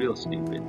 real stupid.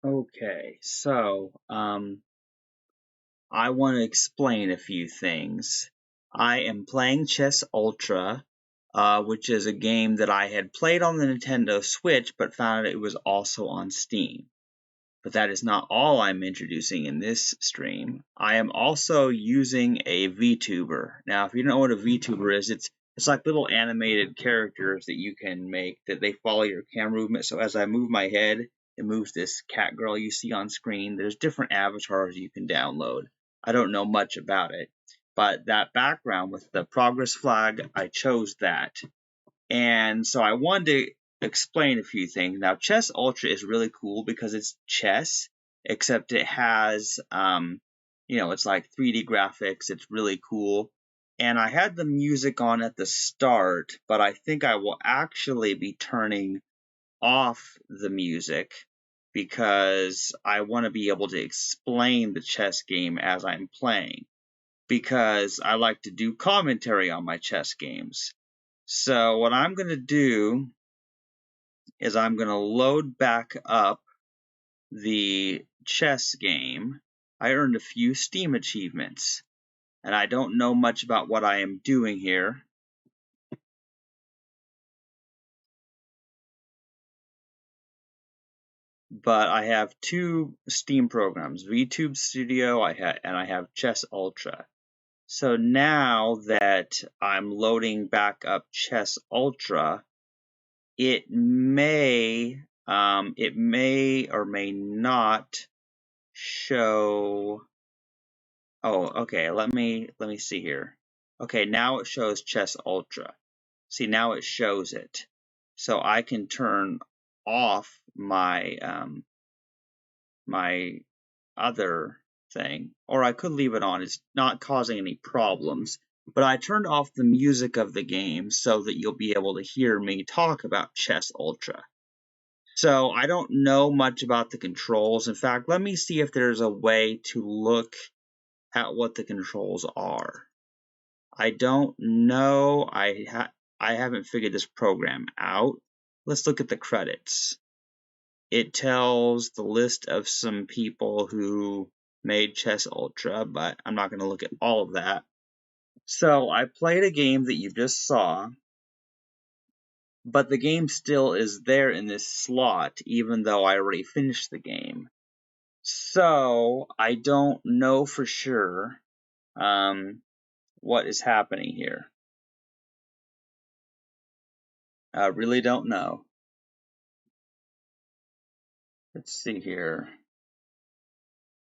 Okay, so I want to explain a few things. I am playing Chess Ultra, which is a game that I had played on the Nintendo Switch, but found it was also on Steam. But that is not all I'm introducing in this stream. I am also using a VTuber. Now, if you don't know what a VTuber is, it's like little animated characters that you can make that they follow your camera movement. So as I move my head, it moves this cat girl you see on screen. There's different avatars you can download. I don't know much about it, but that background with the progress flag, I chose that. And so I wanted to explain a few things. Now, Chess Ultra is really cool because it's chess, except it has, it's like 3D graphics. It's really cool. And I had the music on at the start, but I think I will actually be turning off the music because I want to be able to explain the chess game as I'm playing, because I like to do commentary on my chess games. So what I'm going to do is I'm going to load back up the chess game. I earned a few Steam achievements, and I don't know much about what I am doing here. But I have two Steam programs, VTube Studio and I have Chess Ultra. So now that I'm loading back up Chess Ultra, it may or may not show. Oh, okay. Let me see here. Okay, now it shows Chess Ultra. See, now it shows it. So I can turn off my my other thing, or I could leave it on. It's not causing any problems. But I turned off the music of the game so that you'll be able to hear me talk about Chess Ultra. So I don't know much about the controls. In fact, let me see if there's a way to look at what the controls are. I don't know. I haven't figured this program out. Let's look at the credits. It tells the list of some people who made Chess Ultra, but I'm not going to look at all of that. So I played a game that you just saw, but the game still is there in this slot, even though I already finished the game. So I don't know for sure what is happening here. I really don't know. Let's see here.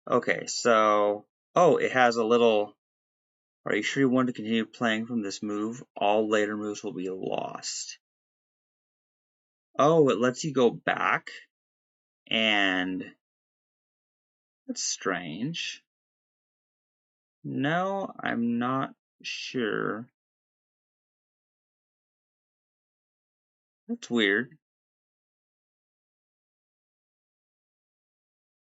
Okay, so, it has a little, are you sure you want to continue playing from this move? All later moves will be lost. Oh, it lets you go back, and that's strange. No, I'm not sure. That's weird.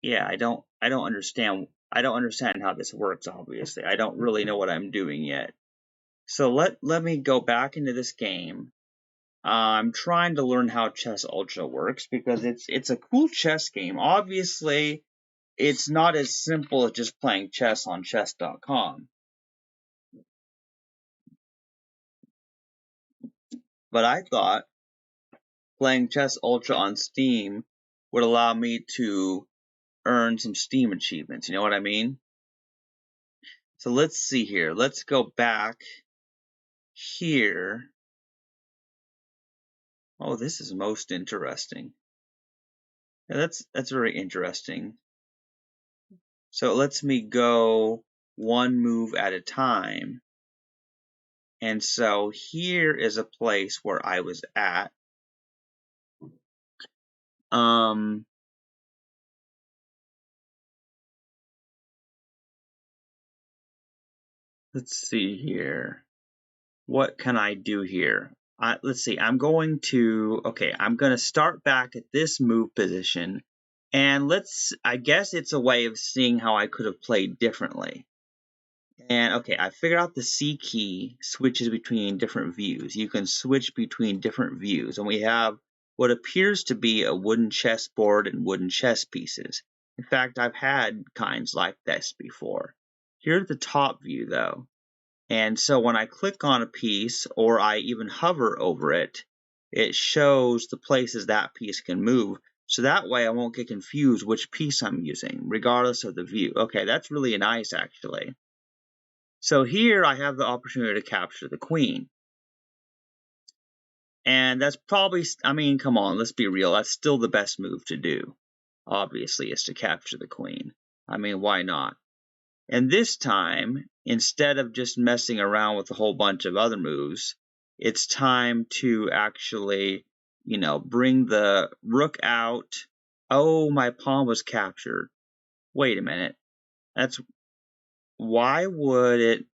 Yeah, I don't understand. I don't understand how this works, obviously. I don't really know what I'm doing yet. So let me go back into this game. I'm trying to learn how Chess Ultra works because it's a cool chess game. Obviously, it's not as simple as just playing chess on chess.com. But I thought playing Chess Ultra on Steam would allow me to earn some Steam achievements. You know what I mean? So let's see here. Let's go back here. Oh, this is most interesting. Yeah, that's very interesting. So it lets me go one move at a time. And so here is a place where I was at. Let's see here. What can I do here? Let's see. I'm going to start back at this move position. And I guess it's a way of seeing how I could have played differently. And okay, I figured out the C key switches between different views. You can switch between different views. And we have what appears to be a wooden chessboard and wooden chess pieces. In fact, I've had kinds like this before. Here's the top view though. And so when I click on a piece or I even hover over it, it shows the places that piece can move. So that way I won't get confused which piece I'm using, regardless of the view. Okay, that's really nice actually. So here I have the opportunity to capture the queen. And that's probably, I mean, come on, let's be real. That's still the best move to do, obviously, is to capture the queen. I mean, why not? And this time, instead of just messing around with a whole bunch of other moves, it's time to actually, bring the rook out. Oh, my pawn was captured. Wait a minute. Why would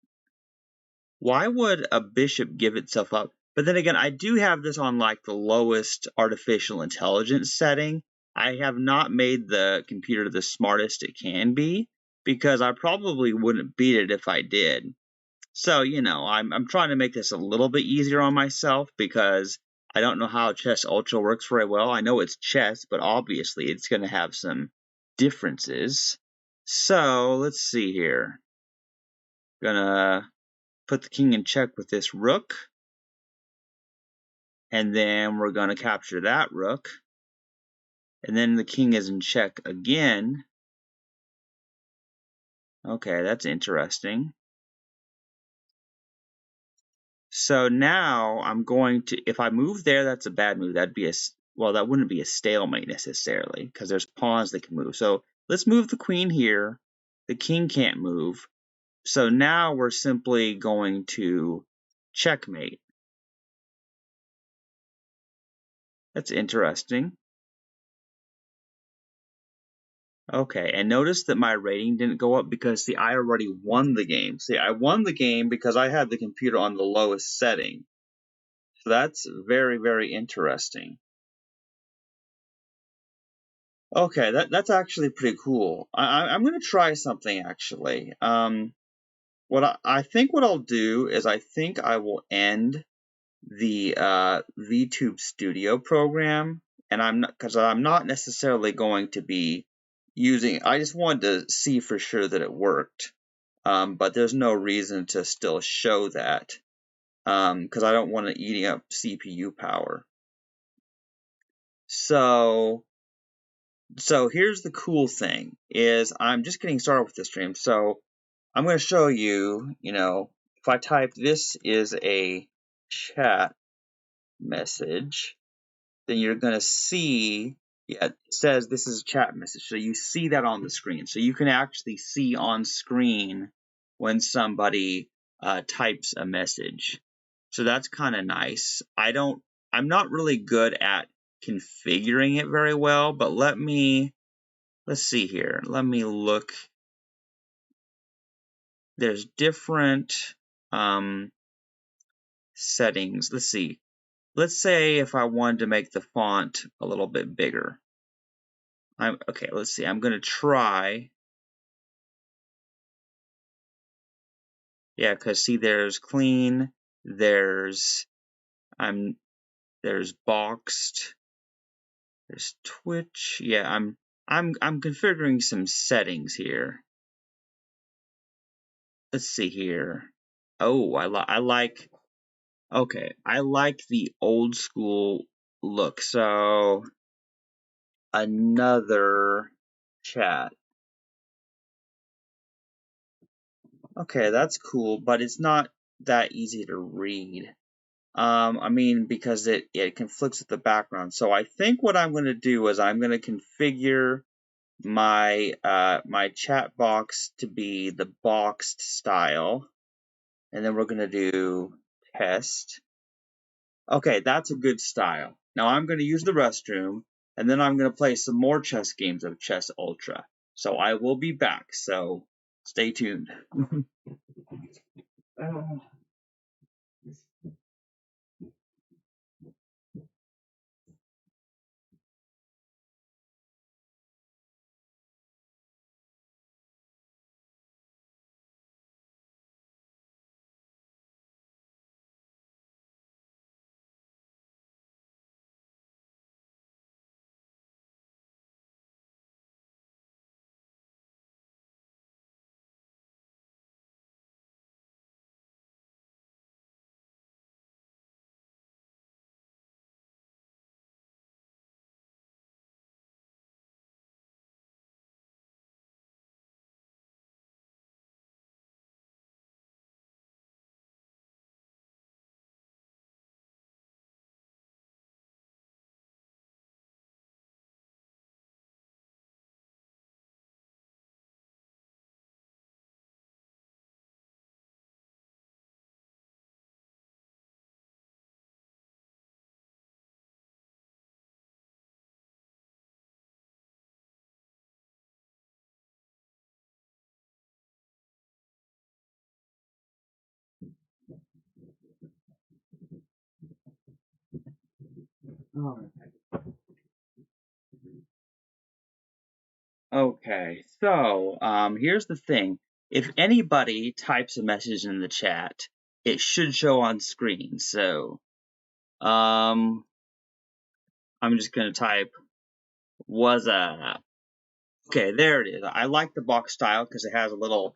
a bishop give itself up? But then again, I do have this on like the lowest artificial intelligence setting. I have not made the computer the smartest it can be because I probably wouldn't beat it if I did. So, I'm trying to make this a little bit easier on myself because I don't know how Chess Ultra works very well. I know it's chess, but obviously it's going to have some differences. So, let's see here. Gonna put the king in check with this rook. And then we're going to capture that rook. And then the king is in check again. Okay, that's interesting. So now I'm going to, if I move there, that's a bad move. That'd be that wouldn't be a stalemate necessarily because there's pawns that can move. So let's move the queen here. The king can't move. So now we're simply going to checkmate. That's interesting. Okay, and notice that my rating didn't go up because, see, I already won the game. See, I won the game because I had the computer on the lowest setting. So that's very, very interesting. Okay, that's actually pretty cool. I'm going to try something, actually. I think what I'll do is I think I will end the VTube Studio program, and because I'm not necessarily going to be using. I just wanted to see for sure that it worked, but there's no reason to still show that because I don't want to eating up CPU power. So here's the cool thing: is I'm just getting started with the stream, so I'm going to show you. If I type this is a chat message, then you're going to see, it says this is a chat message. So you see that on the screen. So you can actually see on screen when somebody types a message. So that's kind of nice. I'm not really good at configuring it very well, but let's see here. Let me look. There's different settings. Let's see. Let's say if I wanted to make the font a little bit bigger. Okay, let's see. I'm going to try. Yeah, because see, there's clean, there's boxed, there's Twitch. Yeah, I'm configuring some settings here. Let's see here. Oh, I like. Okay, I like the old school look. So another chat. Okay, that's cool, but it's not that easy to read. I mean, because it conflicts with the background. So I think what I'm going to do is I'm going to configure my my chat box to be the boxed style, and then we're going to do test. Okay, that's a good style. Now I'm going to use the restroom, and then I'm going to play some more chess games of Chess Ultra. So I will be back. So stay tuned. Okay, so here's the thing. If anybody types a message in the chat, it should show on screen. So I'm just gonna type "was a." Okay, there it is. I like the box style because it has a little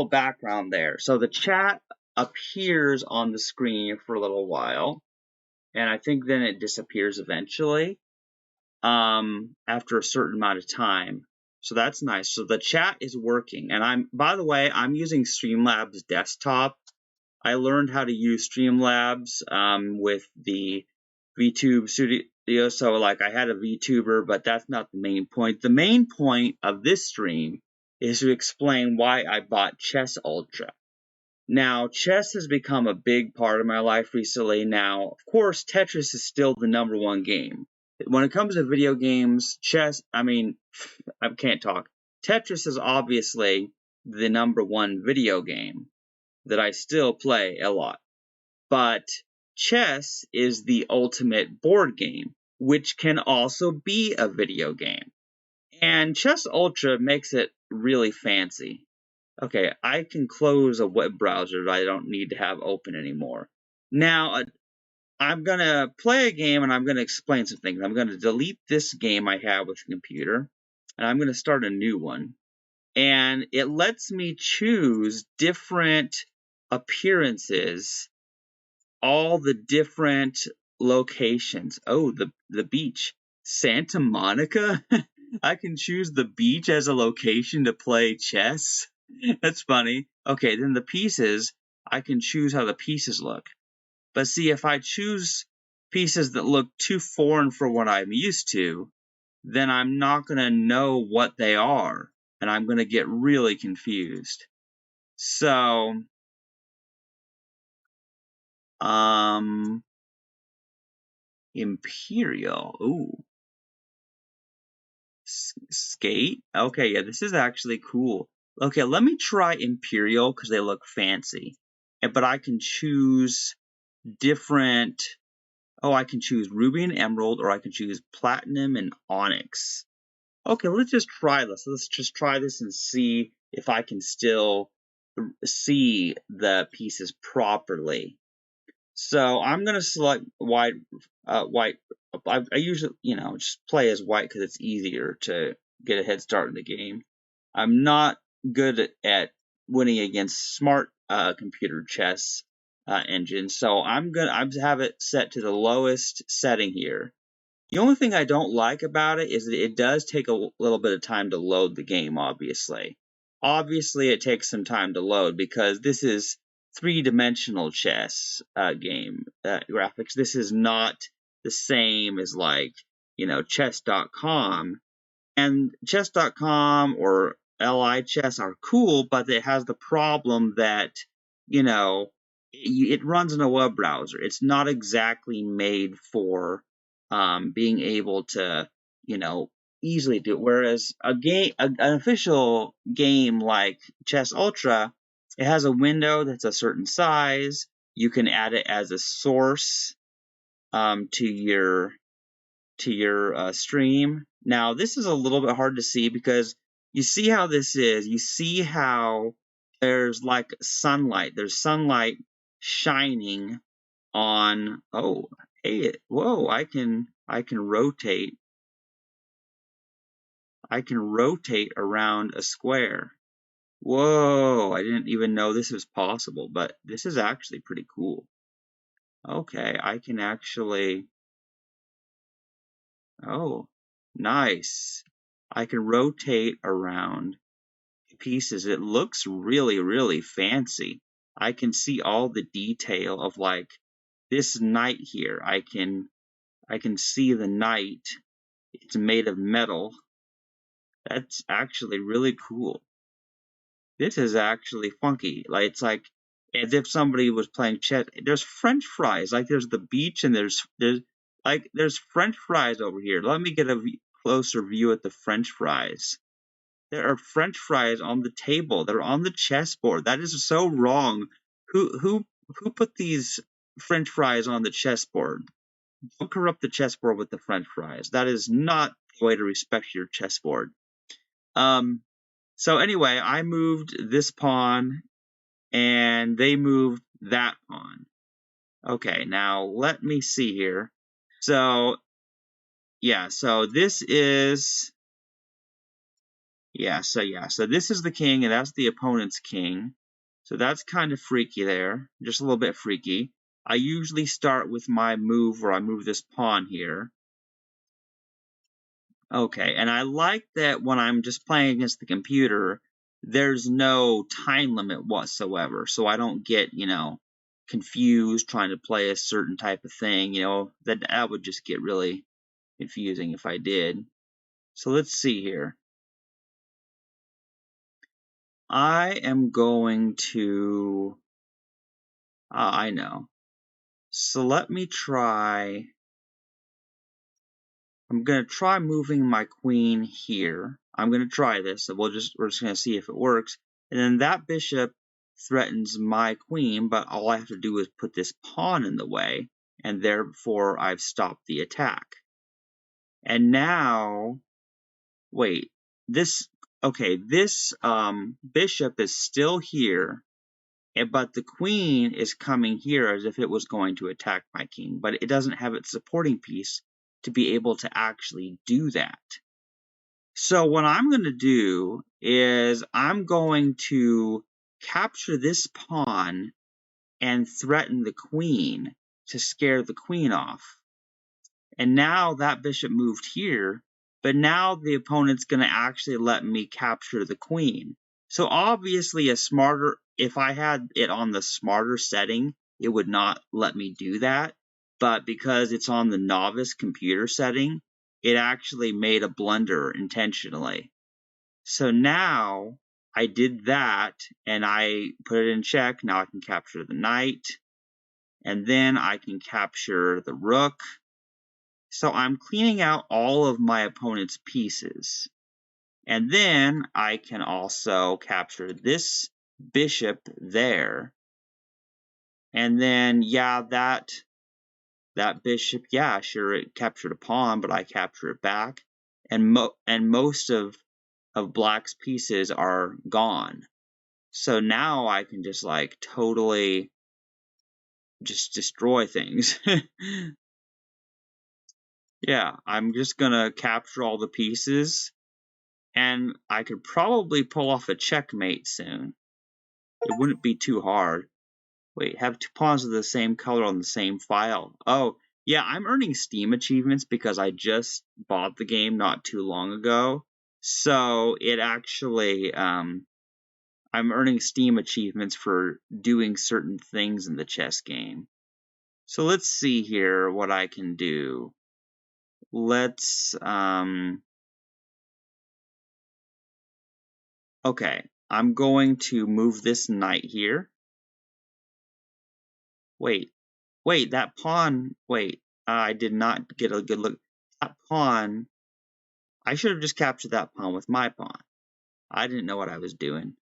background there. So the chat appears on the screen for a little while, and I think then it disappears eventually after a certain amount of time. So that's nice. So the chat is working, and by the way, I'm using Streamlabs desktop. I learned how to use Streamlabs with the VTube studio. So like I had a VTuber, but that's not the main point. The main point of this stream is to explain why I bought Chess Ultra. Now, chess has become a big part of my life recently. Now, of course, Tetris is still the #1 game. When it comes to video games, I can't talk. Tetris is obviously the #1 video game that I still play a lot. But chess is the ultimate board game, which can also be a video game. And Chess Ultra makes it really fancy. Okay, I can close a web browser that I don't need to have open anymore. Now, I'm going to play a game and I'm going to explain some things. I'm going to delete this game I have with the computer, and I'm going to start a new one. And it lets me choose different appearances, all the different locations. Oh, the beach. Santa Monica? I can choose the beach as a location to play chess. That's funny. Okay, then the pieces, I can choose how the pieces look. But see, if I choose pieces that look too foreign for what I'm used to, then I'm not going to know what they are, and I'm going to get really confused. So, Imperial. Ooh. Skate? Okay, yeah, this is actually cool. Okay, let me try Imperial because they look fancy. But I can choose different. Oh, I can choose Ruby and Emerald, or I can choose Platinum and Onyx. Okay, let's just try this. Let's just try this and see if I can still see the pieces properly. So I'm gonna select white. White. I usually, just play as white because it's easier to get a head start in the game. I'm not good at winning against smart computer chess engines, so I have it set to the lowest setting here. The only thing I don't like about it is that it does take a little bit of time to load the game, obviously. Obviously, it takes some time to load because this is three-dimensional chess game graphics. This is not the same as like, chess.com. And chess.com or LI chess are cool, but it has the problem that, it runs in a web browser. It's not exactly made for being able to, easily do it. Whereas an official game like Chess Ultra, it has a window that's a certain size. You can add it as a source to your stream. Now, this is a little bit hard to see because you see how this is. You see how there's like sunlight. There's sunlight shining on. Oh, hey, whoa! I can rotate. I can rotate around a square. Whoa! I didn't even know this was possible, but this is actually pretty cool. Okay, I can actually. Oh, nice. I can rotate around pieces. It looks really, really fancy. I can see all the detail of like this knight here. I can see the knight. It's made of metal. That's actually really cool. This is actually funky. Like it's like as if somebody was playing chess. There's French fries. Like there's the beach and there's French fries over here. Let me get a closer view at the French fries. There are French fries on the table. They're on the chessboard. That is so wrong. Who put these French fries on the chessboard? Don't corrupt the chessboard with the French fries. That is not the way to respect your chessboard. So anyway, I moved this pawn, and they moved that pawn. Okay, now let me see here. So, yeah, so this is... So this is the king, and that's the opponent's king. So that's kind of freaky there, just a little bit freaky. I usually start with my move where I move this pawn here. Okay, and I like that when I'm just playing against the computer, there's no time limit whatsoever, so I don't get, confused trying to play a certain type of thing, that would just get really confusing if I did. So let's see here. I am going to... I know. So let me try... I'm going to try moving my queen here. I'm going to try this, so we're just going to see if it works. And then that bishop threatens my queen, but all I have to do is put this pawn in the way, and therefore I've stopped the attack. And now, wait, this bishop is still here, but the queen is coming here as if it was going to attack my king, but it doesn't have its supporting piece to be able to actually do that. So what I'm going to do is I'm going to capture this pawn and threaten the queen to scare the queen off. And now that bishop moved here, but now the opponent's going to actually let me capture the queen. So obviously if I had it on the smarter setting, it would not let me do that. But because it's on the novice computer setting, it actually made a blunder intentionally. So now I did that, and I put it in check. Now I can capture the knight, and then I can capture the rook. So I'm cleaning out all of my opponent's pieces. And then I can also capture this bishop there. And then, yeah, that bishop, yeah, sure, it captured a pawn, but I capture it back. And most of black's pieces are gone. So now I can just like totally just destroy things. Yeah, I'm just gonna capture all the pieces, and I could probably pull off a checkmate soon. It wouldn't be too hard. Wait, have two pawns of the same color on the same file. Oh, yeah, I'm earning Steam achievements because I just bought the game not too long ago. So it actually, I'm earning Steam achievements for doing certain things in the chess game. So let's see here what I can do. Let's, okay, I'm going to move this knight here. Wait, that pawn, I did not get a good look. That pawn, I should have just captured that pawn with my pawn. I didn't know what I was doing.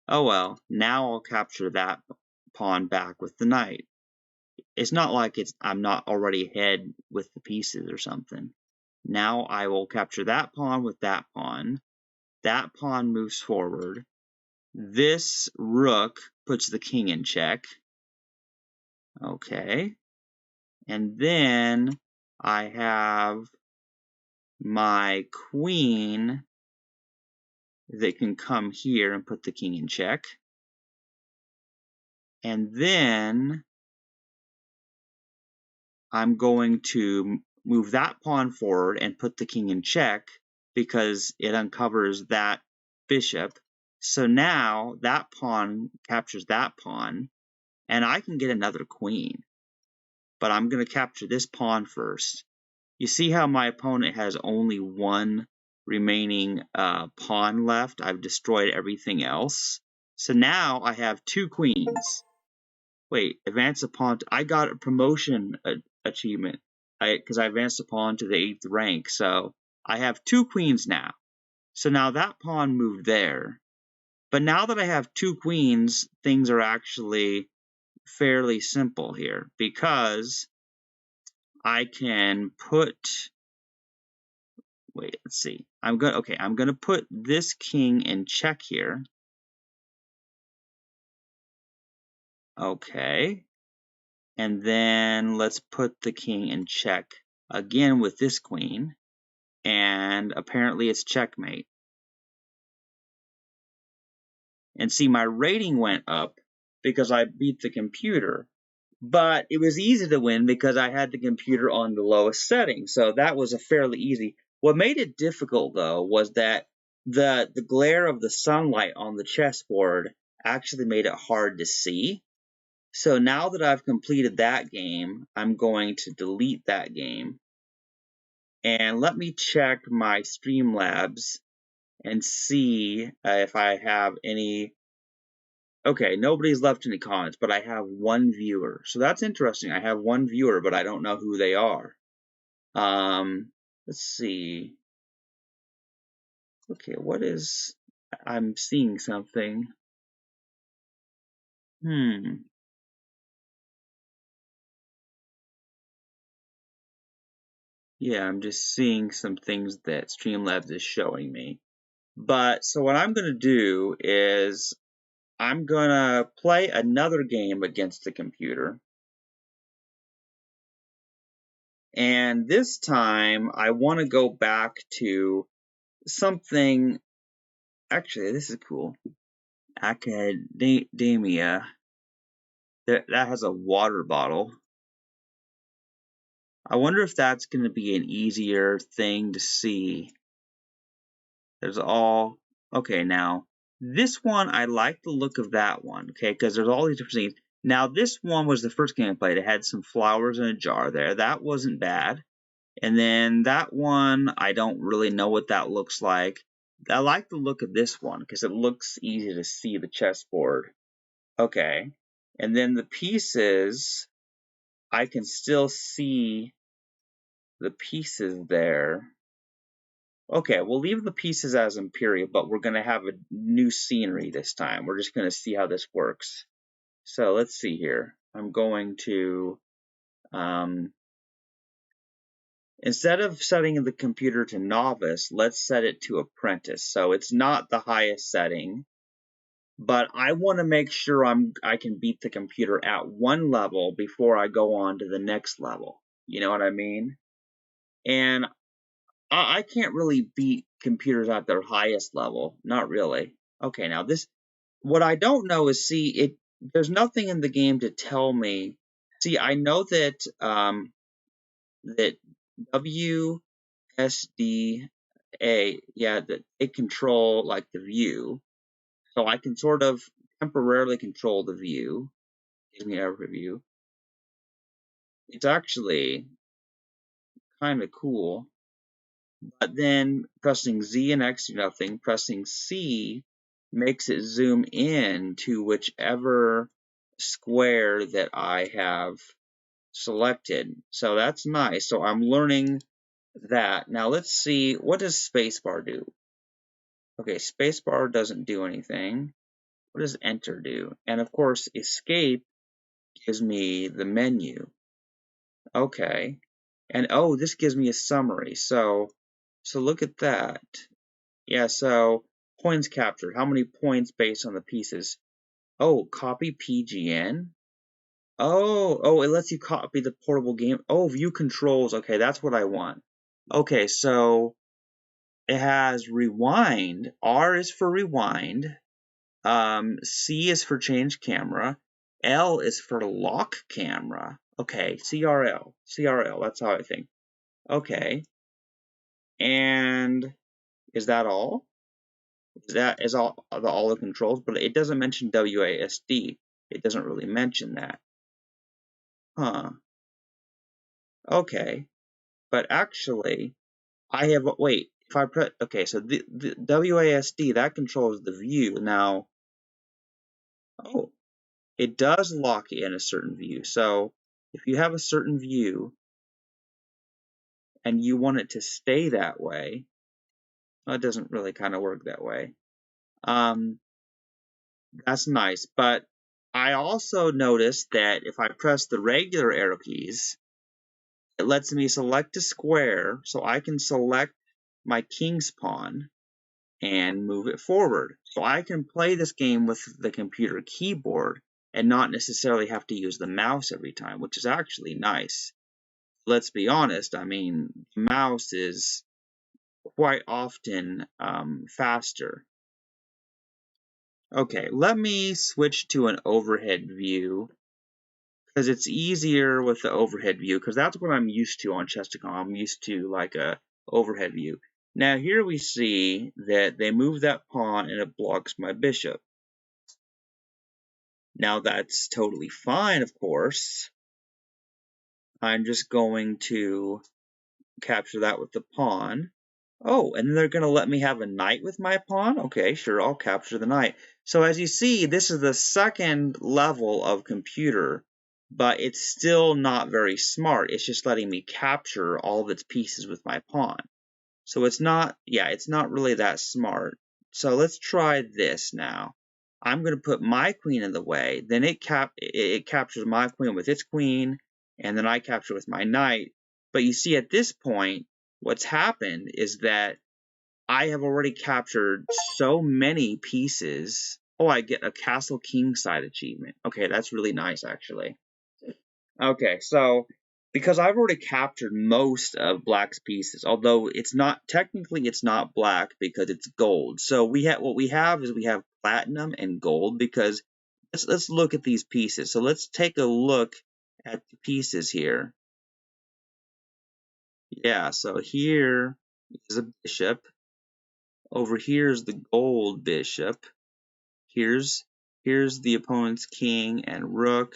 Oh well, now I'll capture that pawn back with the knight. It's not like I'm not already ahead with the pieces or something. Now I will capture that pawn with that pawn. That pawn moves forward. This rook puts the king in check. Okay. And then I have my queen that can come here and put the king in check. And then I'm going to move that pawn forward and put the king in check because it uncovers that bishop. So now that pawn captures that pawn, and I can get another queen. But I'm going to capture this pawn first. You see how my opponent has only one remaining pawn left? I've destroyed everything else. So now I have two queens. Wait, advance a pawn. I got a promotion achievement because I advanced a pawn to the 8th rank. So I have two queens now. So now that pawn moved there. But now that I have two queens, things are actually fairly simple here because I can put, wait, let's see. I'm gonna put this king in check here. Okay. And then let's put the king in check again with this queen. And apparently it's checkmate. And see, my rating went up because I beat the computer. But it was easy to win because I had the computer on the lowest setting. So that was a fairly easy. What made it difficult, though, was that the glare of the sunlight on the chessboard actually made it hard to see. So now that I've completed that game, I'm going to delete that game. And let me check my Streamlabs and see if I have any. Okay, nobody's left any comments, but I have one viewer. So that's interesting. I have one viewer, but I don't know who they are. Let's see. Okay, what is. I'm seeing something. Yeah, I'm just seeing some things that Streamlabs is showing me. But so what I'm going to do is I'm going to play another game against the computer. And this time I want to go back to something. Actually, this is cool. Academia. That has a water bottle. I wonder if that's going to be an easier thing to see. There's all. Okay, now this one, I like the look of that one, okay, because there's all these different scenes. Now, this one was the first game I played. It had some flowers in a jar there. That wasn't bad. And then that one, I don't really know what that looks like. I like the look of this one because it looks easy to see the chessboard. Okay. And then the pieces, I can still see the pieces there. Okay, we'll leave the pieces as Imperial, but we're going to have a new scenery this time. We're just going to see how this works. So let's see here. I'm going to, instead of setting the computer to novice, let's set it to apprentice. So it's not the highest setting, but I want to make sure I can beat the computer at one level before I go on to the next level. You know what I mean? And I can't really beat computers at their highest level. Not really. Okay, now this, what I don't know is, see, there's nothing in the game to tell me. See, I know that that WSDA, yeah, that it control like the view, so I can sort of temporarily control the view. Gives me an overview. It's actually kind of cool. But then pressing Z and X do nothing. Pressing C makes it zoom in to whichever square that I have selected. So that's nice. So I'm learning that. Now let's see, what does spacebar do? Okay, spacebar doesn't do anything. What does enter do? And of course, escape gives me the menu. Okay. And oh, this gives me a summary. So look at that. Yeah, so points captured. How many points based on the pieces? Oh, copy PGN. Oh, it lets you copy the portable game. Oh, view controls. Okay, that's what I want. Okay, so it has rewind. R is for rewind. C is for change camera. L is for lock camera. Okay, CRL. CRL, that's how I think. Okay. And is that all? That is all the controls, but it doesn't mention WASD. It doesn't really mention that. Huh. Okay. But actually, I have, wait, if I press, okay, so the WASD, that controls the view. Now, oh, it does lock in a certain view. So if you have a certain view and you want it to stay that way, well, it doesn't really kind of work that way. That's nice, but I also noticed that if I press the regular arrow keys, it lets me select a square, so I can select my king's pawn and move it forward. So I can play this game with the computer keyboard and not necessarily have to use the mouse every time, which is actually nice. Let's be honest, I mean, the mouse is quite often faster. Okay, let me switch to an overhead view because it's easier with the overhead view because that's what I'm used to on Chess.com. I'm used to like a overhead view. Now here we see that they move that pawn and it blocks my bishop. Now that's totally fine, of course. I'm just going to capture that with the pawn. Oh, and they're going to let me have a knight with my pawn? Okay, sure, I'll capture the knight. So as you see, this is the second level of computer, but it's still not very smart. It's just letting me capture all of its pieces with my pawn. So it's not, yeah, it's not really that smart. So let's try this now. I'm going to put my queen in the way, then it captures my queen with its queen, and then I capture with my knight. But you see at this point, what's happened is that I have already captured so many pieces. Oh, I get a Castle Kingside achievement. Okay, that's really nice, actually. Okay, so because I've already captured most of Black's pieces, although it's not technically it's not black because it's gold. So we have what we have is we have platinum and gold because let's look at these pieces. So let's take a look at the pieces here. Yeah, so here is a bishop. Over here is the gold bishop. Here's the opponent's king and rook.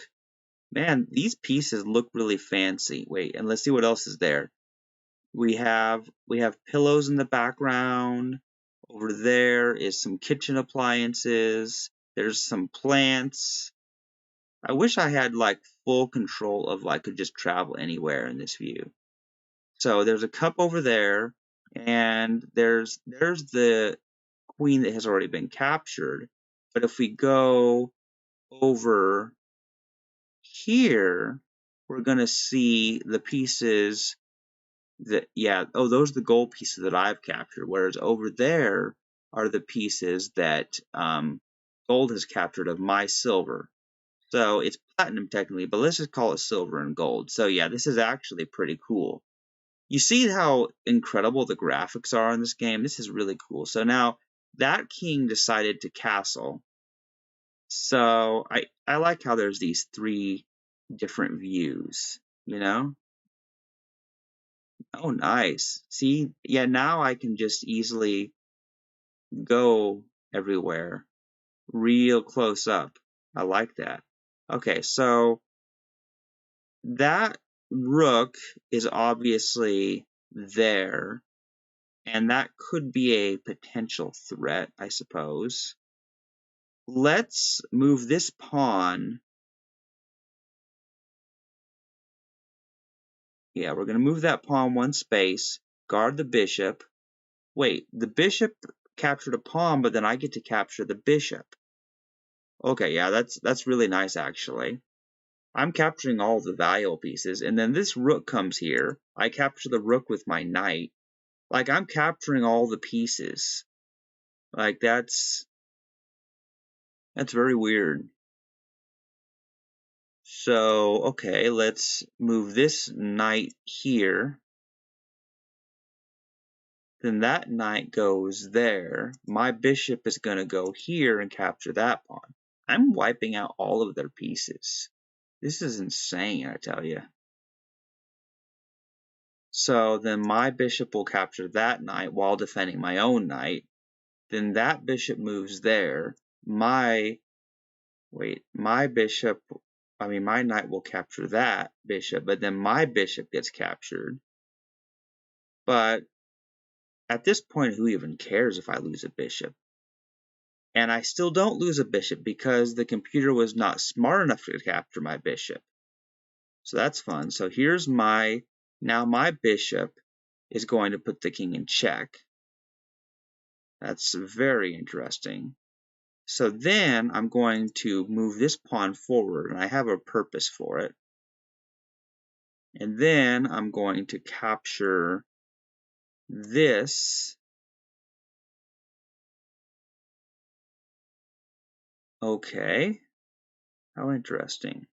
Man, these pieces look really fancy. Wait, and let's see what else is there. We have pillows in the background. Over there is some kitchen appliances. There's some plants. I wish I had like full control of like could just travel anywhere in this view. So there's a cup over there, and there's the queen that has already been captured. But if we go over here, we're going to see the pieces that, yeah, oh, those are the gold pieces that I've captured, whereas over there are the pieces that gold has captured of my silver. So it's platinum technically, but let's just call it silver and gold. So yeah, this is actually pretty cool. You see how incredible the graphics are in this game? This is really cool. So now that king decided to castle. So I like how there's these three different views, you know? Oh, nice. See, yeah, now I can just easily go everywhere real close up. I like that. Okay, so that rook is obviously there, and that could be a potential threat, I suppose. Let's move this pawn. Yeah, we're going to move that pawn one space, guard the bishop. Wait, the bishop captured a pawn, but then I get to capture the bishop. Okay, yeah, that's really nice, actually. I'm capturing all the valuable pieces, and then this rook comes here. I capture the rook with my knight. Like, I'm capturing all the pieces. Like, that's very weird. So, okay, let's move this knight here. Then that knight goes there. My bishop is going to go here and capture that pawn. I'm wiping out all of their pieces. This is insane, I tell you. So then my bishop will capture that knight while defending my own knight. Then that bishop moves there. My bishop, my knight will capture that bishop, but then my bishop gets captured. But at this point, who even cares if I lose a bishop? And I still don't lose a bishop because the computer was not smart enough to capture my bishop. So that's fun. So here's now my bishop is going to put the king in check. That's very interesting. So then I'm going to move this pawn forward, and I have a purpose for it. And then I'm going to capture this. Okay, how interesting.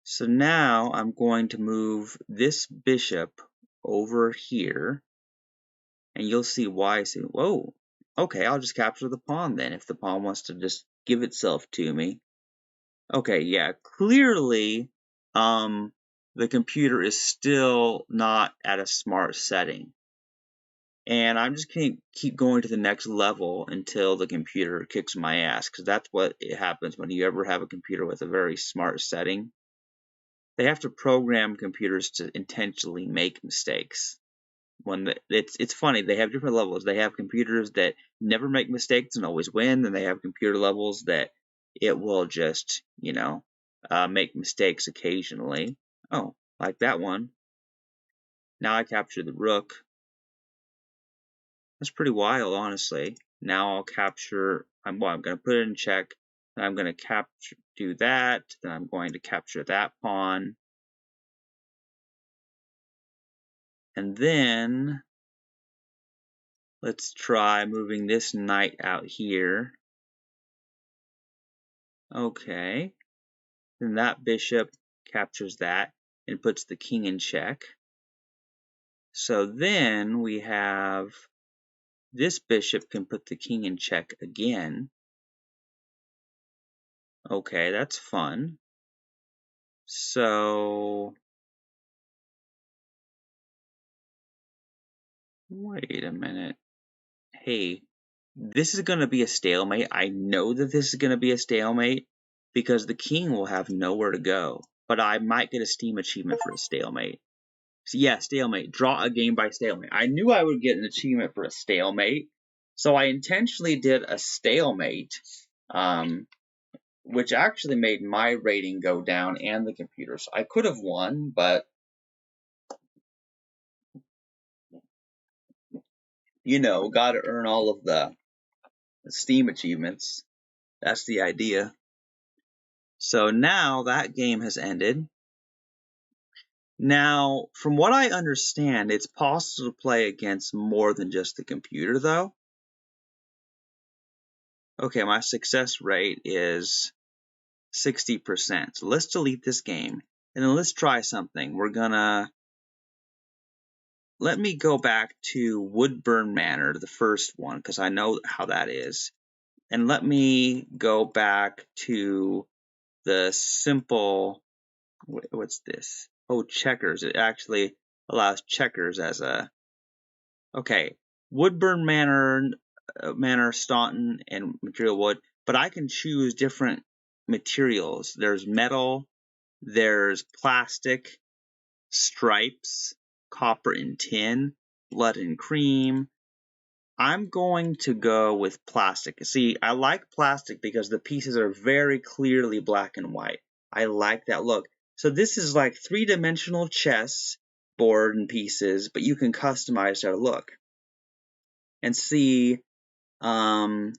So now I'm going to move this bishop over here, and you'll see why soon. Whoa, okay, I'll just capture the pawn then, if the pawn wants to just give itself to me. Okay, yeah, clearly, the computer is still not at a smart setting. And I'm just going to keep going to the next level until the computer kicks my ass, because that's what happens when you ever have a computer with a very smart setting. They have to program computers to intentionally make mistakes. It's funny, they have different levels. They have computers that never make mistakes and always win, and they have computer levels that it will just, make mistakes occasionally. Oh, like that one. Now I capture the rook. That's pretty wild, honestly. Now I'll capture, I'm going to put it in check, then I'm going to do that, then I'm going to capture that pawn. And then let's try moving this knight out here. Okay. Then that bishop captures that and puts the king in check. So then we have this bishop can put the king in check again. Okay, that's fun. So wait a minute. Hey, this is going to be a stalemate. I know that this is going to be a stalemate because the king will have nowhere to go. But I might get a Steam achievement for a stalemate. So yeah, stalemate. Draw a game by stalemate. I knew I would get an achievement for a stalemate. So I intentionally did a stalemate, which actually made my rating go down and the computer. So I could have won, but got to earn all of the Steam achievements. That's the idea. So now that game has ended. Now, from what I understand, it's possible to play against more than just the computer, though. Okay, my success rate is 60%. So let's delete this game, and then let's try something. Let me go back to Woodburn Manor, the first one, because I know how that is. And let me go back to the simple, what's this? Oh, checkers. It actually allows checkers as a, okay, Woodburn Manor, Staunton, and material wood, but I can choose different materials. There's metal, there's plastic, stripes, copper and tin, blood and cream. I'm going to go with plastic. See, I like plastic because the pieces are very clearly black and white. I like that look. So this is like three-dimensional chess board and pieces, but you can customize their look. And see, very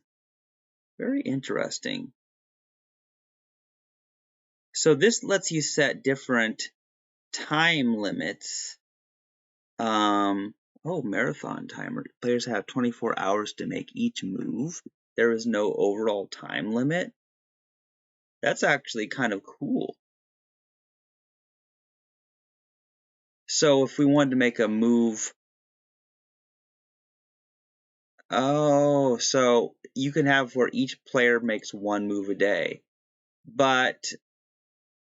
interesting. So this lets you set different time limits. Oh, marathon timer. Players have 24 hours to make each move. There is no overall time limit. That's actually kind of cool. So if we wanted to make a move, oh, so you can have where each player makes one move a day. But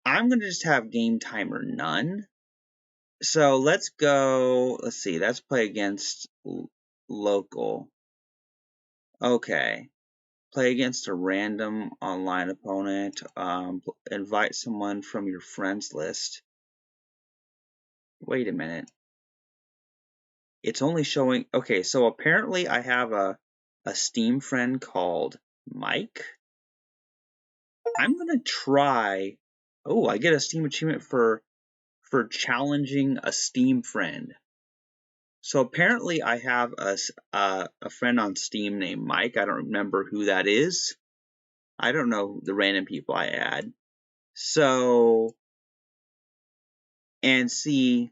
I'm going to just have game timer none. So let's see, let's play against local. Okay. Play against a random online opponent. Invite someone from your friends list. Wait a minute. It's only showing, okay, so apparently I have a Steam friend called Mike. I'm going to try, oh, I get a Steam achievement for challenging a Steam friend. So apparently I have a friend on Steam named Mike. I don't remember who that is. I don't know the random people I add. So and see,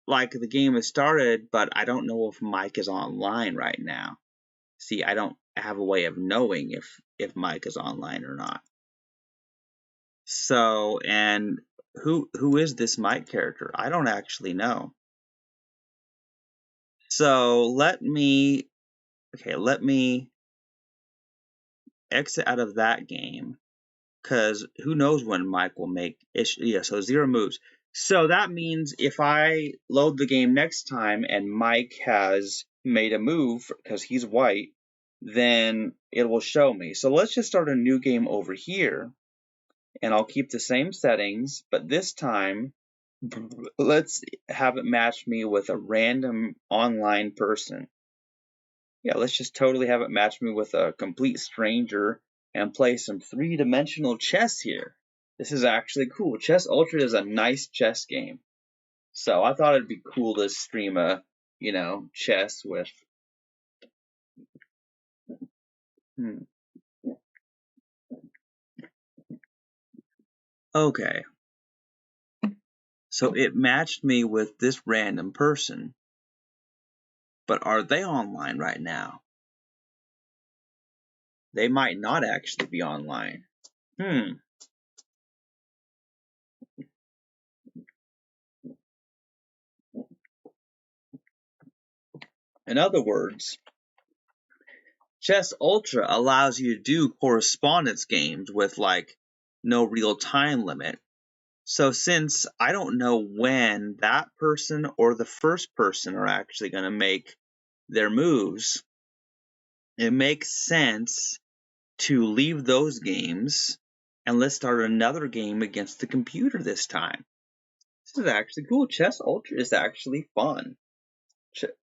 like, the game has started, but I don't know if Mike is online right now. See, I don't have a way of knowing if Mike is online or not. So, and who is this Mike character? I don't actually know. So let me exit out of that game, because who knows when Mike will make yeah, so 0 moves. So that means if I load the game next time and Mike has made a move because he's white, then it will show me. So let's just start a new game over here, and I'll keep the same settings, but this time let's have it match me with a random online person. Yeah, let's just totally have it match me with a complete stranger and play some three-dimensional chess here. This is actually cool. Chess Ultra is a nice chess game. So I thought it'd be cool to stream a, chess with. Okay. So it matched me with this random person. But are they online right now? They might not actually be online. In other words, Chess Ultra allows you to do correspondence games with, like, no real time limit. So since I don't know when that person or the first person are actually going to make their moves, it makes sense to leave those games and let's start another game against the computer this time. This is actually cool. Chess Ultra is actually fun.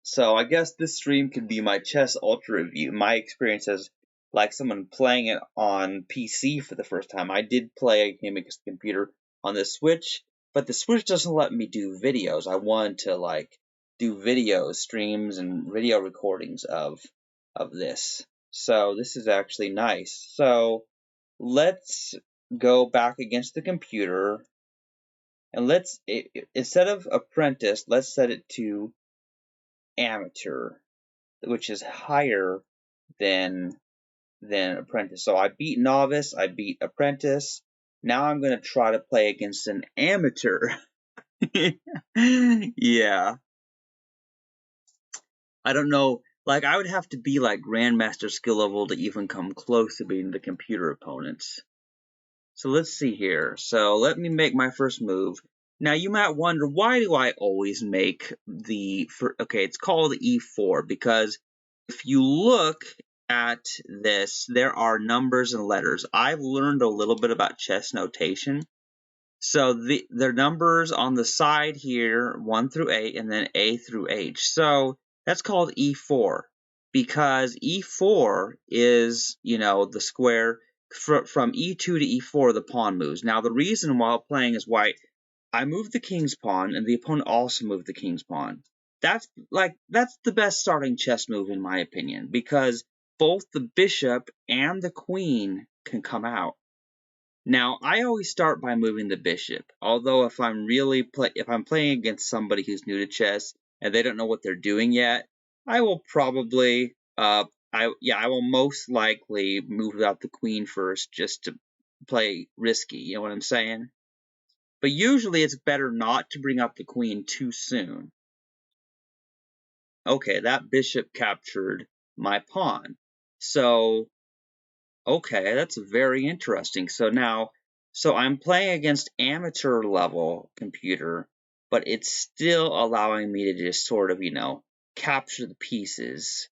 So I guess this stream could be my Chess Ultra review. My experience as like someone playing it on PC for the first time. I did play a game against the computer on the Switch, but the Switch doesn't let me do videos. I wanted to like do videos, streams, and video recordings of this. So this is actually nice. So let's go back against the computer, and instead of apprentice, let's set it to amateur, which is higher than apprentice. So I beat novice, I beat apprentice. Now I'm going to try to play against an amateur. Yeah. I don't know. Like, I would have to be like grandmaster skill level to even come close to beating the computer opponents. So let's see here. So let me make my first move. Now you might wonder, why do I always make okay, it's called E4 because if you look at this, there are numbers and letters. I've learned a little bit about chess notation. So the numbers on the side here, 1 through 8, and then A through H. So that's called E4 because E4 is, the square from E2 to E4, the pawn moves. Now the reason while playing as white, I moved the king's pawn and the opponent also moved the king's pawn. That's the best starting chess move in my opinion because both the bishop and the queen can come out. Now, I always start by moving the bishop, although if I'm playing against somebody who's new to chess and they don't know what they're doing yet, I will probably I will most likely move out the queen first just to play risky, you know what I'm saying? But usually it's better not to bring up the queen too soon. Okay, that bishop captured my pawn. So okay, that's very interesting. So I'm playing against amateur level computer, but it's still allowing me to just sort of, capture the pieces.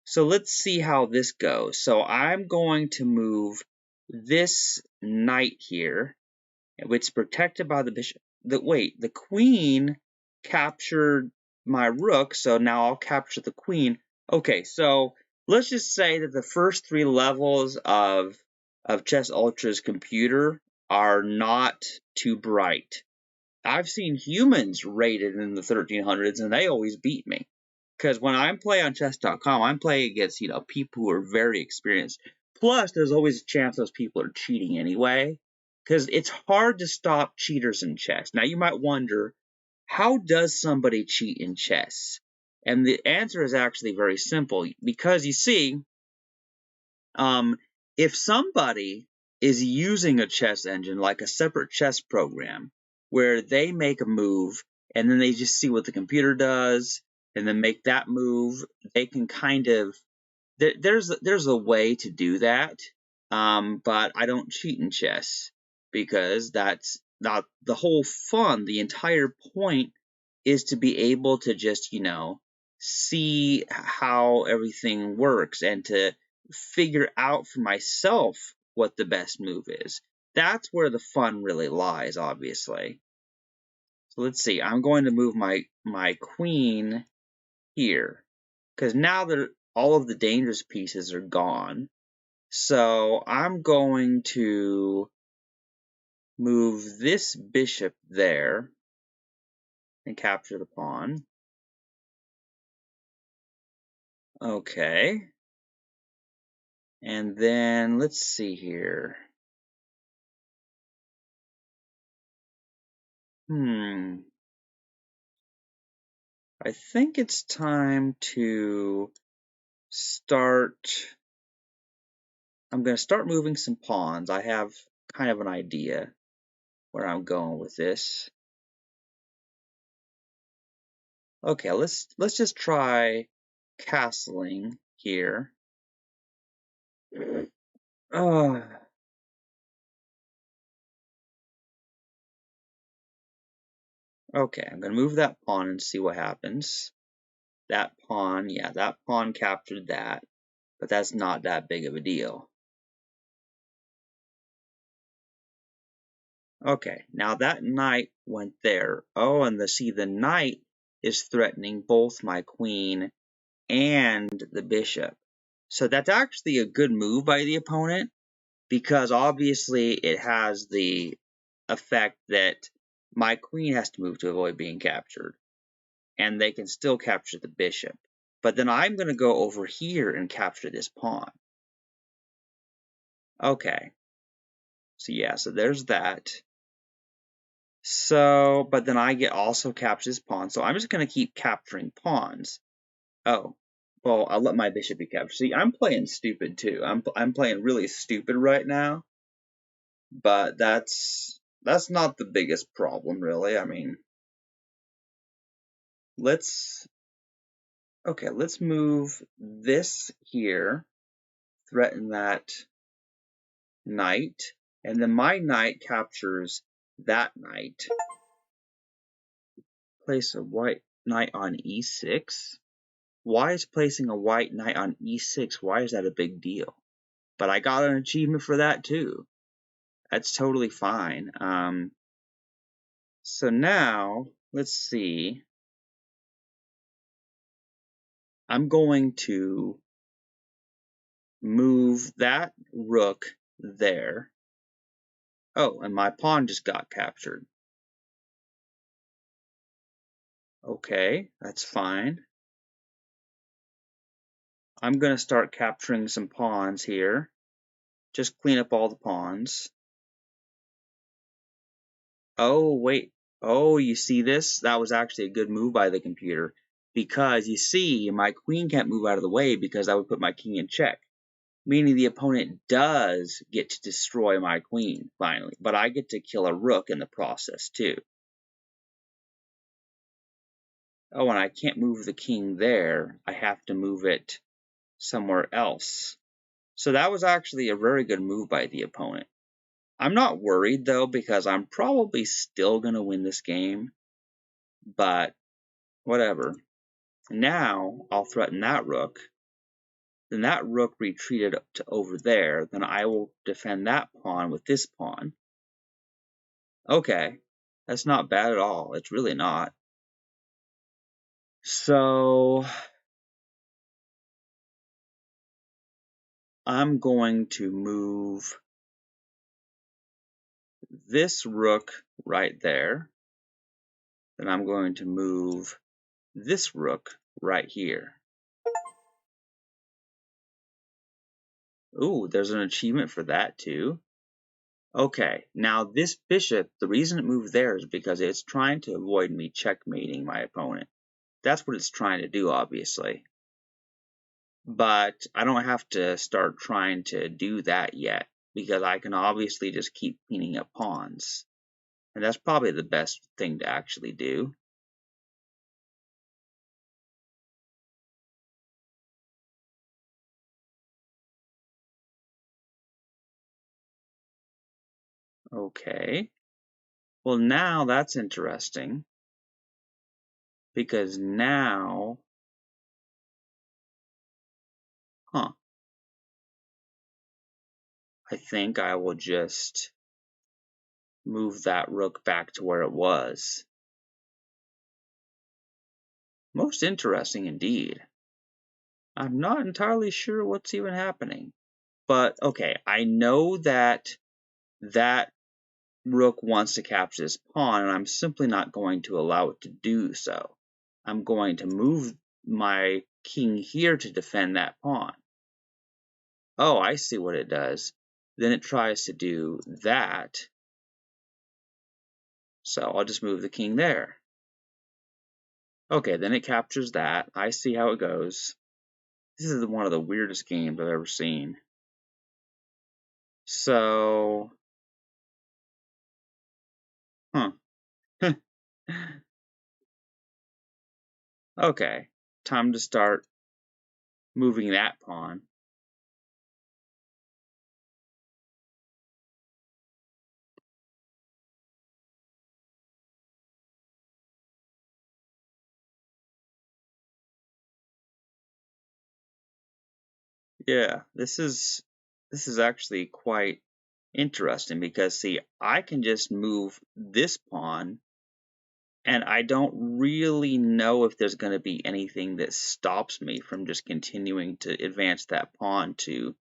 So let's see how this goes. So I'm going to move this knight here, which is protected by the bishop. The queen captured my rook, so now I'll capture the queen. Okay, so let's just say that the first 3 levels of Chess Ultra's computer are not too bright. I've seen humans rated in the 1300s and they always beat me. Because when I'm playing on chess.com, I'm playing against, people who are very experienced. Plus, there's always a chance those people are cheating anyway. Because it's hard to stop cheaters in chess. Now, you might wonder, how does somebody cheat in chess? And the answer is actually very simple, because you see, if somebody is using a chess engine, like a separate chess program, where they make a move and then they just see what the computer does and then make that move, they can kind of, there's a way to do that, but I don't cheat in chess, because that's not the whole fun. The entire point is to be able to just, see how everything works and to figure out for myself what the best move is. That's where the fun really lies, obviously. So let's see. I'm going to move my queen here, because now that all of the dangerous pieces are gone, so I'm going to move this bishop there and capture the pawn. Okay. And then let's see here. I think it's time to start. I'm going to start moving some pawns. I have kind of an idea where I'm going with this. Okay, let's just try castling here. Oh. Okay, I'm going to move that pawn and see what happens. That pawn, yeah, that pawn captured that, but that's not that big of a deal. Okay, now that knight went there. Oh, and the knight is threatening both my queen and the bishop. So that's actually a good move by the opponent, because obviously it has the effect that my queen has to move to avoid being captured, and they can still capture the bishop. But then I'm going to go over here and capture this pawn. Okay. So yeah, so there's that. So, but then I get also capture this pawn. So I'm just going to keep capturing pawns. Oh, well, I'll let my bishop be captured. See, I'm playing stupid too. I'm playing really stupid right now. But that's not the biggest problem, really. I mean, let's move this here, threaten that knight, and then my knight captures that knight. Place a white knight on e6. Why is placing a white knight on e6? Why is that a big deal? But I got an achievement for that too. That's totally fine. So now let's see. I'm going to move that rook there. Oh, and my pawn just got captured. Okay, that's fine. I'm going to start capturing some pawns here. Just clean up all the pawns. Oh, wait. Oh, you see this? That was actually a good move by the computer. Because, you see, my queen can't move out of the way because I would put my king in check. Meaning the opponent does get to destroy my queen, finally. But I get to kill a rook in the process, too. Oh, and I can't move the king there. I have to move it somewhere else. So that was actually a very good move by the opponent. I'm not worried, though, because I'm probably still going to win this game. But whatever. Now I'll threaten that rook. Then that rook retreated to over there. Then I will defend that pawn with this pawn. Okay, that's not bad at all. It's really not. So I'm going to move this rook right there. Then I'm going to move this rook right here. Ooh, there's an achievement for that too. Okay, now this bishop, the reason it moved there is because it's trying to avoid me checkmating my opponent. That's what it's trying to do, obviously. But I don't have to start trying to do that yet, because I can obviously just keep cleaning up pawns. And that's probably the best thing to actually do. Okay. Well, now that's interesting, because now, I think I will just move that rook back to where it was. Most interesting indeed. I'm not entirely sure what's even happening. But okay, I know that that rook wants to capture this pawn, and I'm simply not going to allow it to do so. I'm going to move my king here to defend that pawn. Oh, I see what it does. Then it tries to do that. So I'll just move the king there. Okay, then it captures that. I see how it goes. This is one of the weirdest games I've ever seen. So, okay, time to start moving that pawn. Yeah, this is actually quite interesting because see, I can just move this pawn and I don't really know if there's going to be anything that stops me from just continuing to advance that pawn to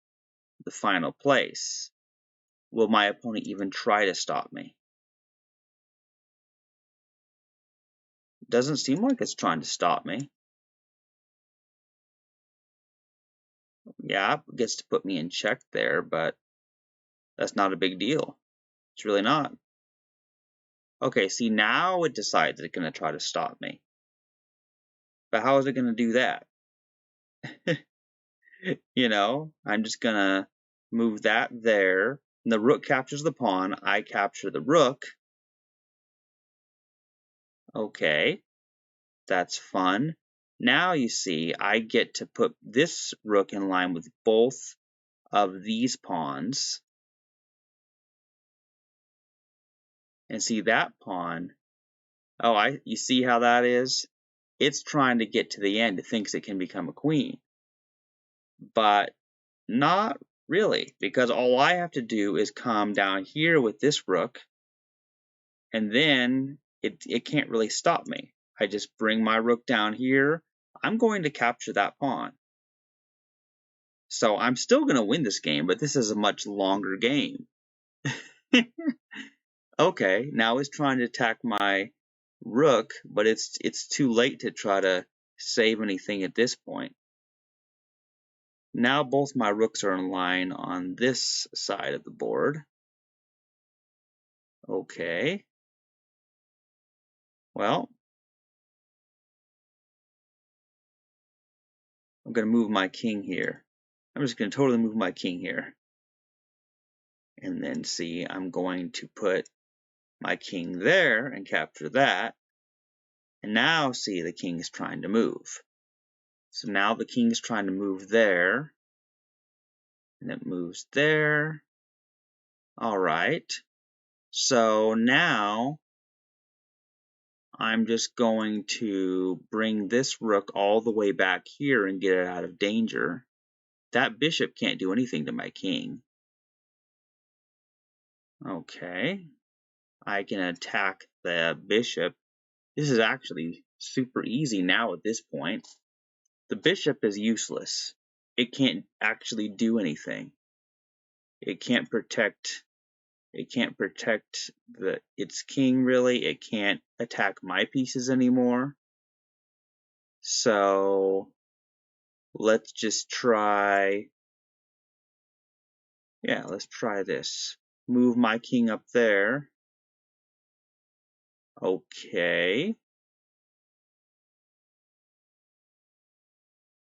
the final place. Will my opponent even try to stop me? Doesn't seem like it's trying to stop me. Yeah, it gets to put me in check there, but that's not a big deal. It's really not. Okay, see, now it decides it's going to try to stop me. But how is it going to do that? You know, I'm just going to move that there. And the rook captures the pawn. I capture the rook. Okay, that's fun. Now you see, I get to put this rook in line with both of these pawns. And see that pawn. Oh, you see how that is? It's trying to get to the end. It thinks it can become a queen. But not really, because all I have to do is come down here with this rook, and then it can't really stop me. I just bring my rook down here. I'm going to capture that pawn. So I'm still going to win this game, but this is a much longer game. Okay, now it's trying to attack my rook, but it's too late to try to save anything at this point. Now both my rooks are in line on this side of the board. Okay. Well, I'm going to move my king here. I'm just going to totally move my king here. And then see, I'm going to put my king there and capture that. And now see, the king is trying to move. So now the king is trying to move there. And it moves there. All right. So now I'm just going to bring this rook all the way back here and get it out of danger. That bishop can't do anything to my king. Okay. I can attack the bishop. This is actually super easy now at this point. The bishop is useless. It can't actually do anything. It can't protect its king really. It can't attack my pieces anymore. So let's just try, let's try this. move my king up there. Okay.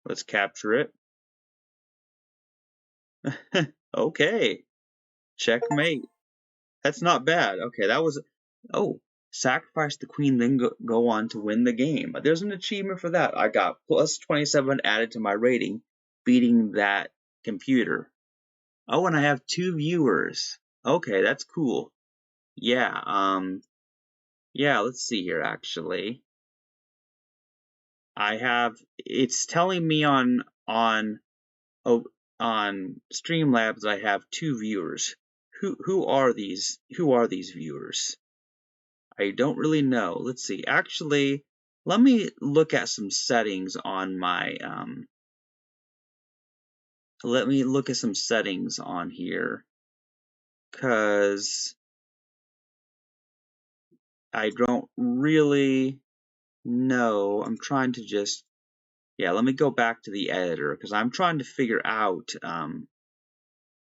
Let's capture it. Okay. Checkmate. That's not bad. Okay, that was... Oh, sacrifice the queen, then go on to win the game. But there's an achievement for that. I got plus 27 added to my rating, beating that computer. Oh, and I have 2 viewers. Okay, that's cool. Yeah, yeah, let's see here, actually. I have... It's telling me on Streamlabs I have 2 viewers. Who are these viewers? I don't really know. Let's see. Actually, let me look at some settings on my let me look at some settings on here, cuz I don't really know. I'm trying to just... Yeah, let me go back to the editor because I'm trying to figure out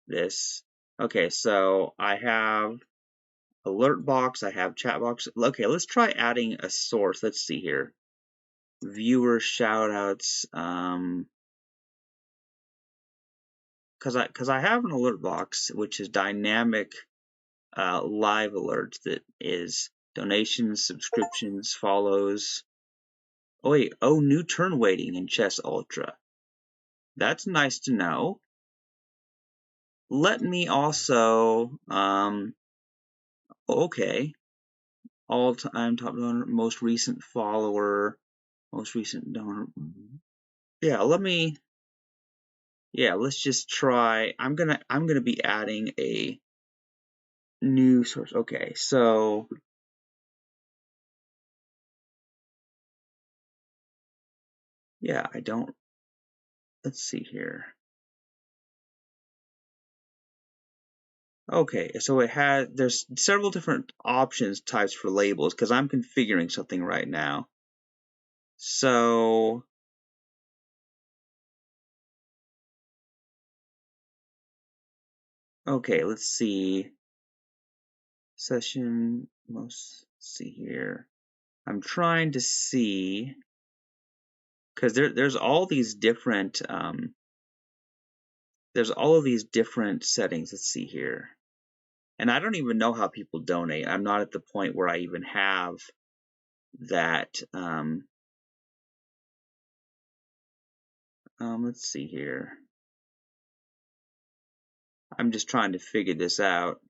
this. Okay, so I have alert box, I have chat box. Okay, let's try adding a source. Let's see here. Viewer shoutouts. Because I have an alert box which is dynamic live alerts that is donations, subscriptions, follows. Oh wait, oh, new turn waiting in Chess Ultra. That's nice to know. Let me also okay. All-time top donor, most recent follower, most recent donor. Yeah, let's just try. I'm gonna be adding a new source. Okay, so yeah, I don't... Let's see here. Okay, so there's several different options types for labels because I'm configuring something right now. So okay, let's see. Session, let's see here. I'm trying to see because there's all these different there's all of these different settings. Let's see here. And I don't even know how people donate. I'm not at the point where I even have that. Let's see here. I'm just trying to figure this out.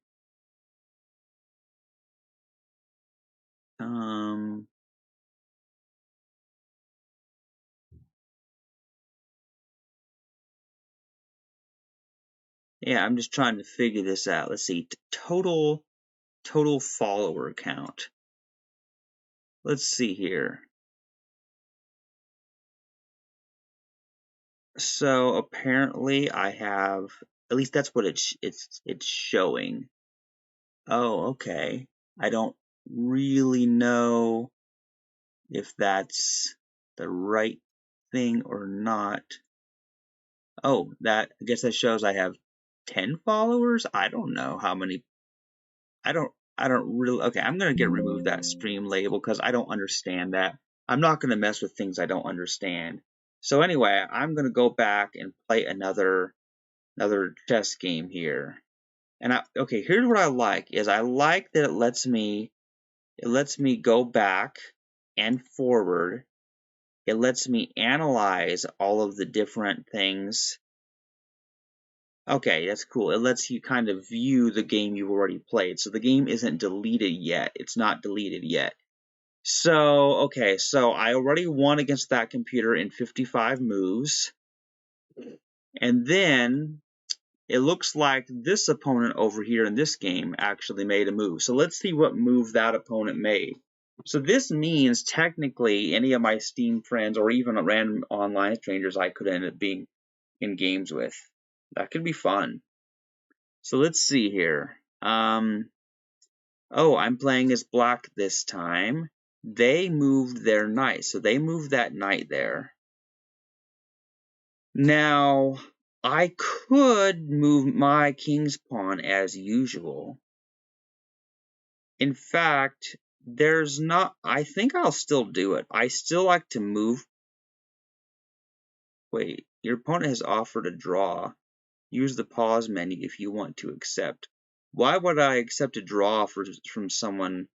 Yeah, I'm just trying to figure this out. Let's see. Total follower count. Let's see here. So apparently I have, at least that's what it's showing. Oh, okay. I don't really know if that's the right thing or not. Oh, I guess that shows I have 10 followers. I don't know how many. I don't really... Okay, I'm gonna remove that stream label because I don't understand that. I'm not gonna mess with things I don't understand. So anyway, I'm gonna go back and play another chess game here. And okay, here's what I like is I like that it lets me go back and forward. It lets me analyze all of the different things. Okay, that's cool. It lets you kind of view the game you've already played. So the game isn't deleted yet. It's not deleted yet. So, okay, so I already won against that computer in 55 moves. And then it looks like this opponent over here in this game actually made a move. So let's see what move that opponent made. So this means technically any of my Steam friends or even random online strangers I could end up being in games with. That could be fun. So let's see here. Oh, I'm playing as black this time. They moved their knight, so they moved that knight there. Now, I could move my king's pawn as usual. In fact, there's not... I think I'll still do it. I still like to move... Wait, your opponent has offered a draw. Use the pause menu if you want to accept. Why would I accept a draw from someone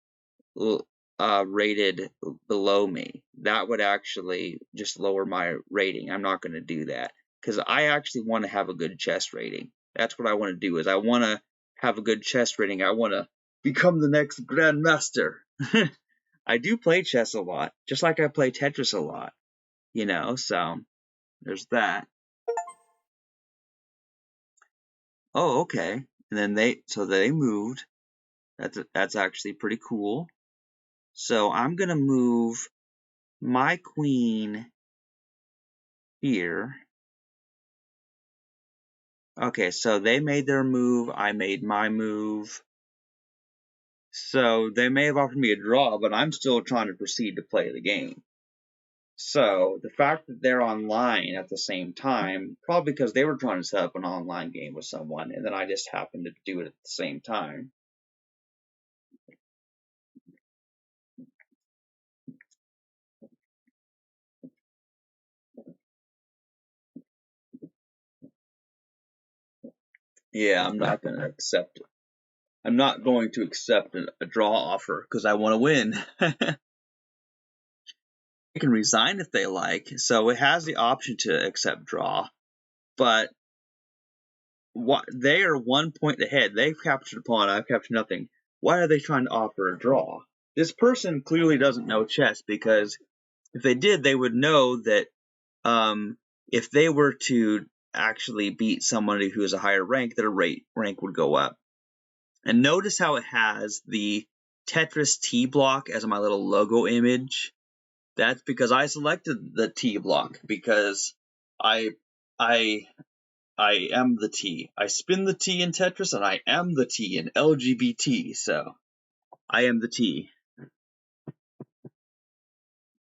rated below me? That would actually just lower my rating. I'm not going to do that because I actually want to have a good chess rating. That's what I want to do. Is I want to have a good chess rating. I want to become the next grandmaster. I do play chess a lot, just like I play Tetris a lot, you know, so there's that. Oh, okay. And then they moved. That's actually pretty cool. So I'm gonna move my queen here. Okay, so they made their move, I made my move. So they may have offered me a draw, but I'm still trying to proceed to play the game. So the fact that they're online at the same time, probably because they were trying to set up an online game with someone, and then I just happened to do it at the same time. Yeah, I'm not going to accept it. I'm not going to accept a draw offer because I want to win. They can resign if they like, so it has the option to accept draw, but they are 1 point ahead. They've captured a pawn, I've captured nothing. Why are they trying to offer a draw? This person clearly doesn't know chess, because if they did, they would know that if they were to actually beat somebody who is a higher rank, their rank would go up. And notice how it has the Tetris T block as my little logo image. That's because I selected the T block, because I am the T. I spin the T in Tetris, and I am the T in LGBT, so I am the T.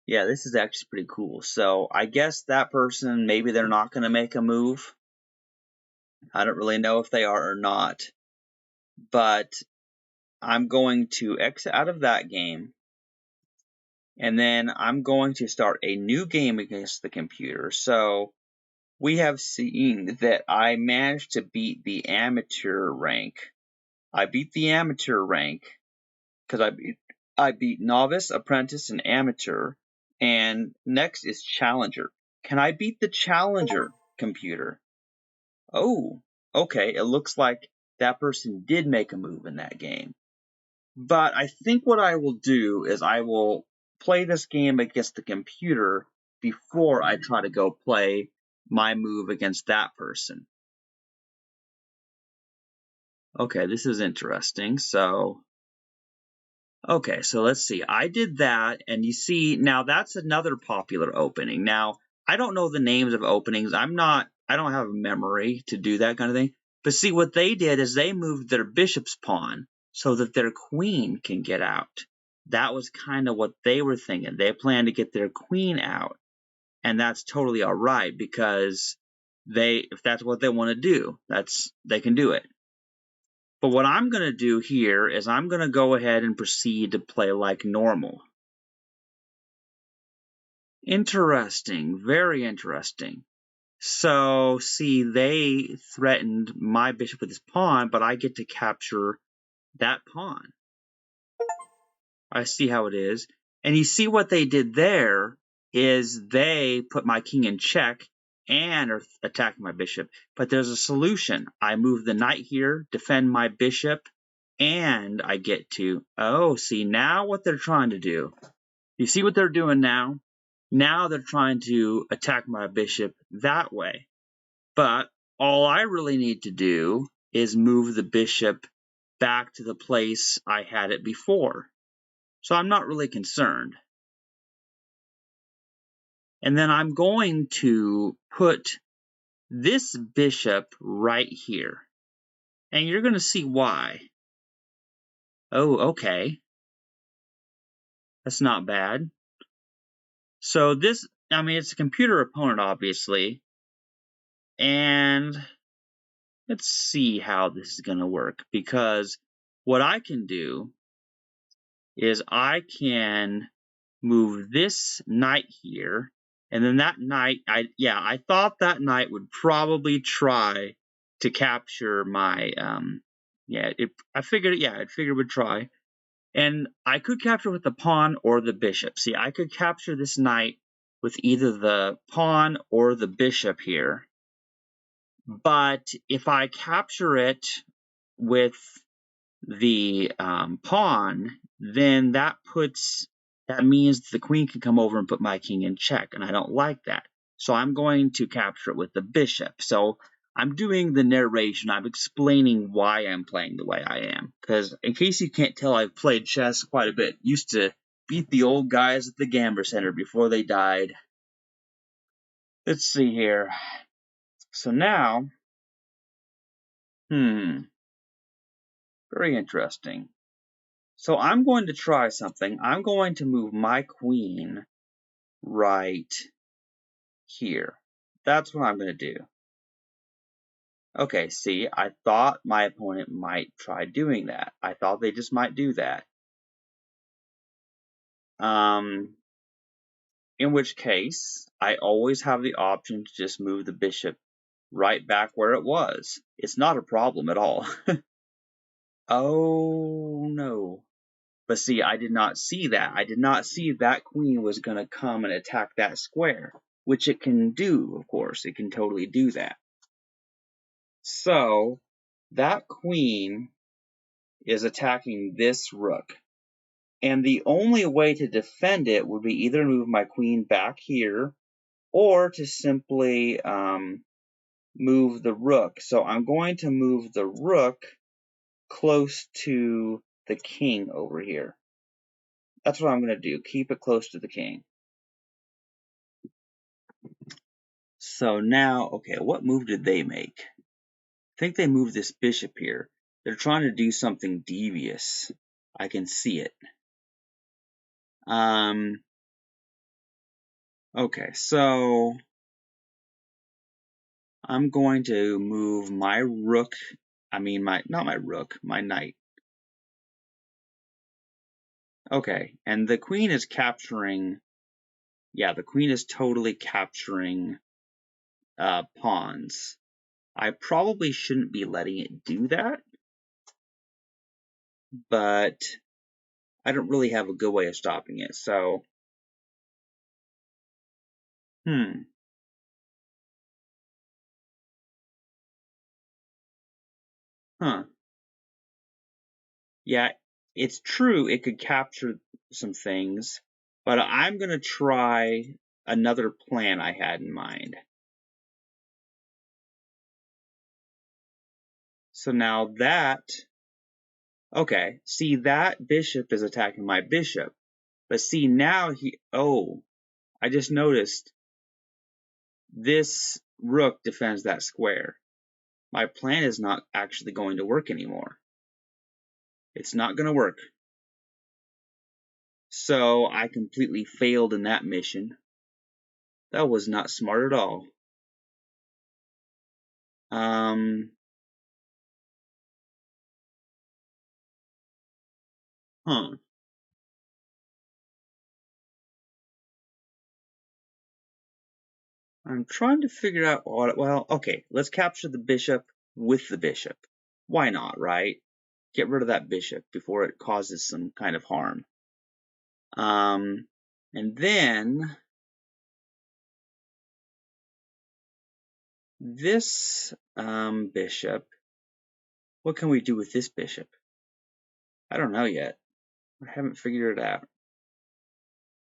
Yeah, this is actually pretty cool. So I guess that person, maybe they're not going to make a move. I don't really know if they are or not. But I'm going to exit out of that game. And then I'm going to start a new game against the computer. So we have seen that I managed to beat the amateur rank. I beat the amateur rank because I beat novice, apprentice, and amateur. And next is challenger. Can I beat the challenger computer? Oh, okay. It looks like that person did make a move in that game. But I think what I will do is I will play this game against the computer before I try to go play my move against that person. Okay, this is interesting. So let's see. I did that, and you see, now that's another popular opening. Now, I don't know the names of openings. I don't have a memory to do that kind of thing. But see, what they did is they moved their bishop's pawn so that their queen can get out. That was kind of what they were thinking. They planned to get their queen out. And that's totally all right, because if that's what they want to do, they can do it. But what I'm going to do here is I'm going to go ahead and proceed to play like normal. Interesting, very interesting. So, see, they threatened my bishop with his pawn, but I get to capture that pawn. I see how it is. And you see what they did there is they put my king in check and are attacking my bishop. But there's a solution. I move the knight here, defend my bishop, and I get to... Oh, see, now what they're trying to do. You see what they're doing now? Now they're trying to attack my bishop that way. But all I really need to do is move the bishop back to the place I had it before. So I'm not really concerned. And then I'm going to put this bishop right here. And you're going to see why. Oh, okay. That's not bad. So this, I mean, it's a computer opponent, obviously. And let's see how this is going to work, because what I can do is I can move this knight here, and then that knight, I thought that knight would probably try to capture my, I figured it would try. And I could capture with the pawn or the bishop. See, I could capture this knight with either the pawn or the bishop here. But if I capture it with the pawn, then that means the queen can come over and put my king in check, and I don't like that. So I'm going to capture it with the bishop. So I'm doing the narration. I'm explaining why I'm playing the way I am. Because in case you can't tell, I've played chess quite a bit. Used to beat the old guys at the Gamber Center before they died. Let's see here. So now, very interesting. So I'm going to try something. I'm going to move my queen right here. That's what I'm going to do. Okay, see, I thought my opponent might try doing that. I thought they just might do that. In which case, I always have the option to just move the bishop right back where it was. It's not a problem at all. Oh, no. But see, I did not see that. I did not see that queen was going to come and attack that square, which it can do, of course. It can totally do that. So, that queen is attacking this rook. And the only way to defend it would be either move my queen back here or to simply move the rook. So I'm going to move the rook close to the king over here. That's what I'm going to do. Keep it close to the king. So now, okay, what move did they make? I think they moved this bishop here. They're trying to do something devious. I can see it. Okay, so I'm going to move my rook, my knight. Okay, and the queen is capturing, the queen is totally capturing pawns. I probably shouldn't be letting it do that, but I don't really have a good way of stopping it, so, Yeah, it's true it could capture some things, but I'm going to try another plan I had in mind. So now okay, see that bishop is attacking my bishop. But see now I just noticed this rook defends that square. My plan is not actually going to work anymore. It's not going to work. So I completely failed in that mission. That was not smart at all. I'm trying to figure out okay, let's capture the bishop with the bishop. Why not, right? Get rid of that bishop before it causes some kind of harm. And then this bishop, what can we do with this bishop? I don't know yet. I haven't figured it out.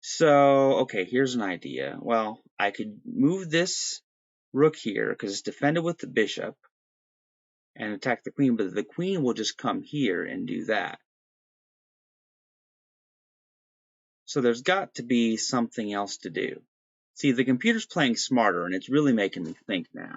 So, okay, here's an idea. Well, I could move this rook here because it's defended with the bishop and attack the queen, but the queen will just come here and do that. So there's got to be something else to do. See, the computer's playing smarter, and it's really making me think now.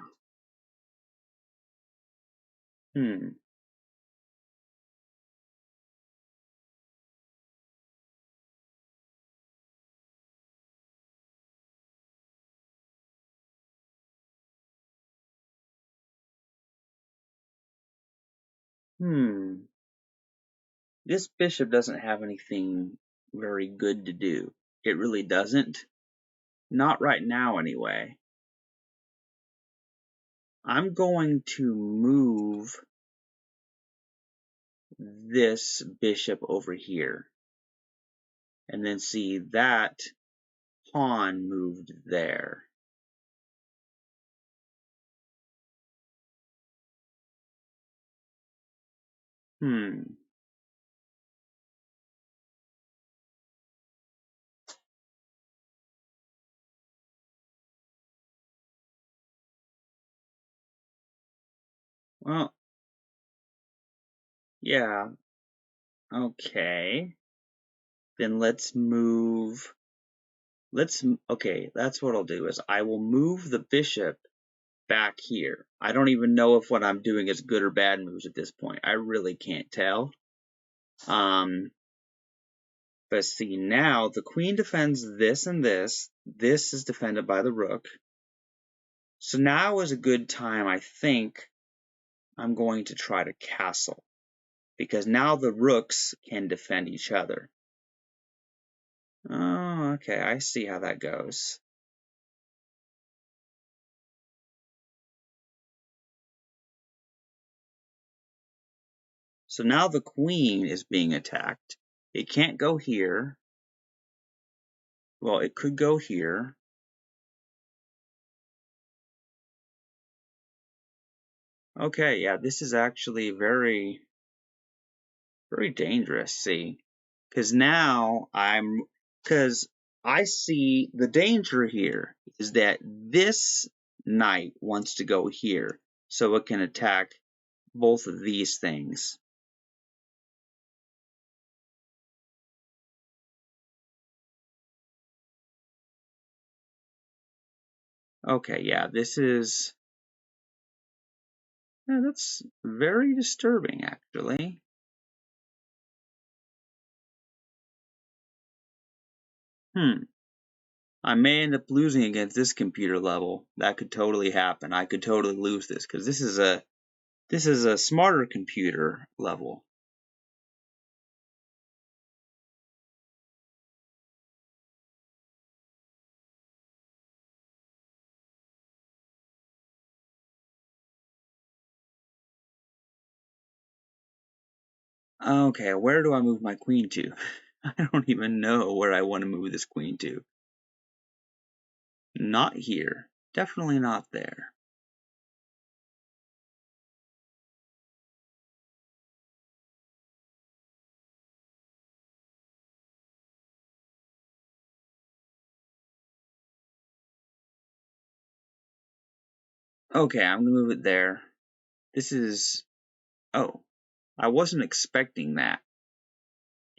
This bishop doesn't have anything very good to do. It really doesn't. Not right now, anyway. I'm going to move this bishop over here. And then see that pawn moved there. Well, yeah. Okay. Then let's move. Okay, that's what I'll do is I will move the bishop back here. I don't even know if what I'm doing is good or bad moves at this point. I really can't tell. But see, now the queen defends this and this. This is defended by the rook. So now is a good time, I think, I'm going to try to castle. Because now the rooks can defend each other. Oh, okay, I see how that goes. So now the queen is being attacked. It can't go here. Well, it could go here. Okay, yeah, this is actually very, very dangerous, see. Because now because I see the danger here is that this knight wants to go here. So it can attack both of these things. Okay, yeah, that's very disturbing, actually. I may end up losing against this computer level. That could totally happen. I could totally lose this because this is a smarter computer level. Okay, where do I move my queen to? I don't even know where I want to move this queen to. Not here. Definitely not there. Okay, I'm gonna move it there. Oh, I wasn't expecting that.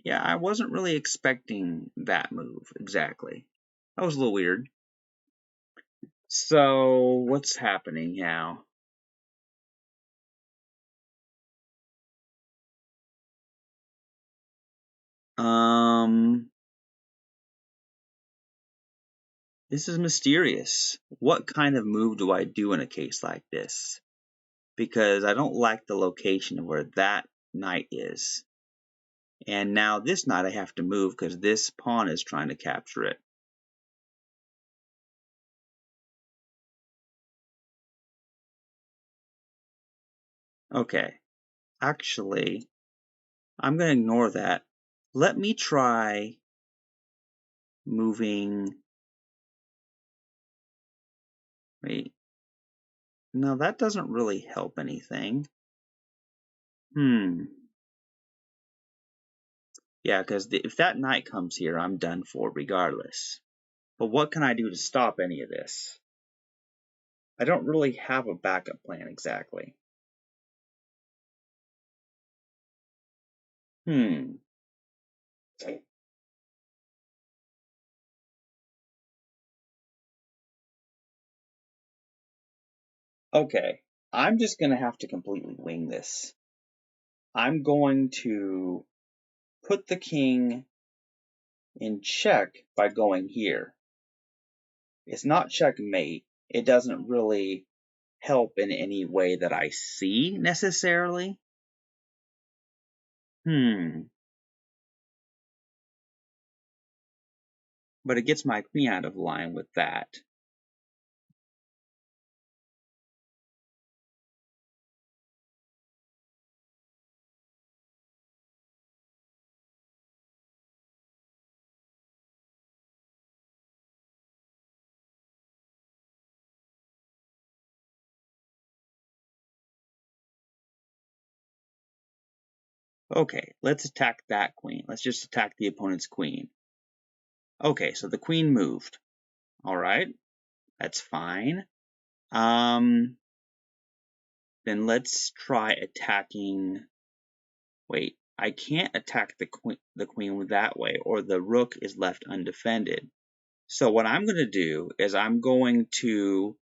Yeah, I wasn't really expecting that move, exactly. That was a little weird. So, what's happening now? This is mysterious. What kind of move do I do in a case like this? Because I don't like the location of where that knight is. And now this knight I have to move because this pawn is trying to capture it. Okay, actually, I'm going to ignore that. Let me try moving. Wait. No, that doesn't really help anything. Yeah, because if that knight comes here, I'm done for regardless. But what can I do to stop any of this? I don't really have a backup plan exactly. Okay, I'm just going to have to completely wing this. I'm going to put the king in check by going here. It's not checkmate. It doesn't really help in any way that I see necessarily. But it gets my queen out of line with that. Okay, let's attack that queen. Let's just attack the opponent's queen. Okay, so the queen moved. All right, that's fine. Then let's try attacking. Wait, I can't attack the queen that way, or the rook is left undefended. So what I'm going to do is I'm going to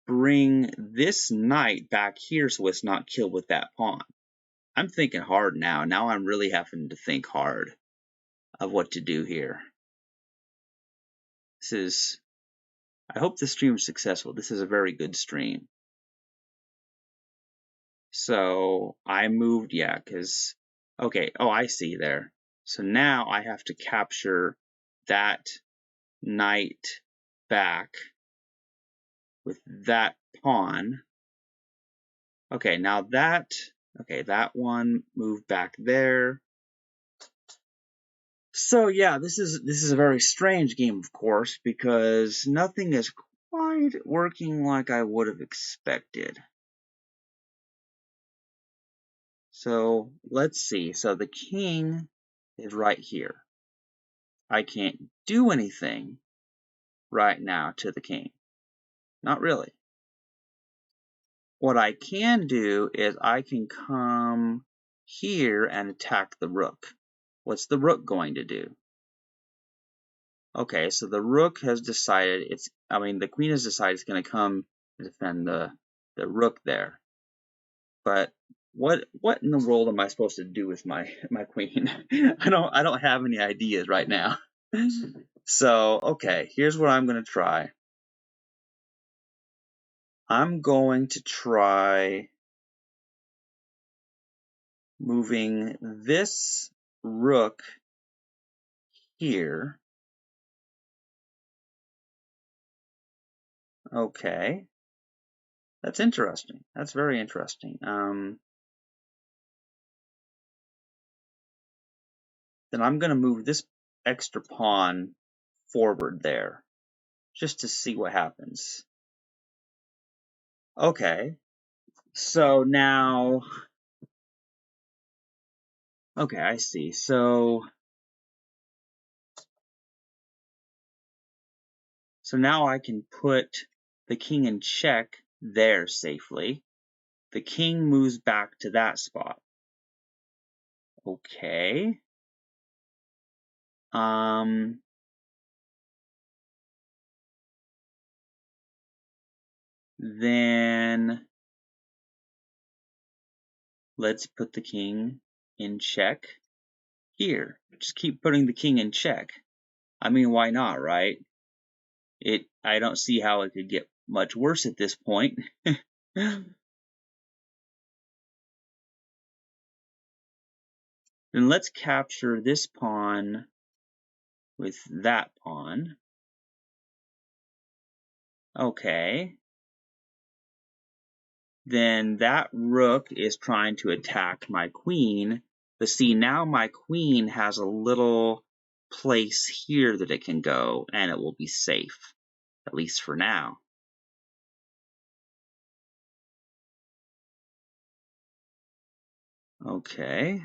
bring this knight back here so it's not killed with that pawn. I'm thinking hard now. Now I'm really having to think hard of what to do here. I hope the stream is successful. This is a very good stream. So I moved, yeah, because, okay, oh, I see there. So now I have to capture that knight back with that pawn. Okay, now that one moved back there. So yeah, this is a very strange game, of course, because nothing is quite working like I would have expected. So let's see. So the king is right here. I can't do anything right now to the king. Not really. What I can do is I can come here and attack the rook. What's the rook going to do? Okay, so the rook has decided the queen has decided it's going to come and defend the rook there. But what in the world am I supposed to do with my queen? I don't have any ideas right now. So, okay, here's what I'm going to try. I'm going to try moving this rook here. Okay. That's interesting. That's very interesting. Then I'm going to move this extra pawn forward there, just to see what happens. Okay. So now, okay, I see. So now I can put the king in check there safely. The king moves back to that spot. Okay. Then let's put the king in check here. Just keep putting the king in check. I mean, why not, right? I don't see how it could get much worse at this point. Then let's capture this pawn with that pawn. Okay. Then that rook is trying to attack my queen. But see, now my queen has a little place here that it can go, and it will be safe, at least for now. Okay.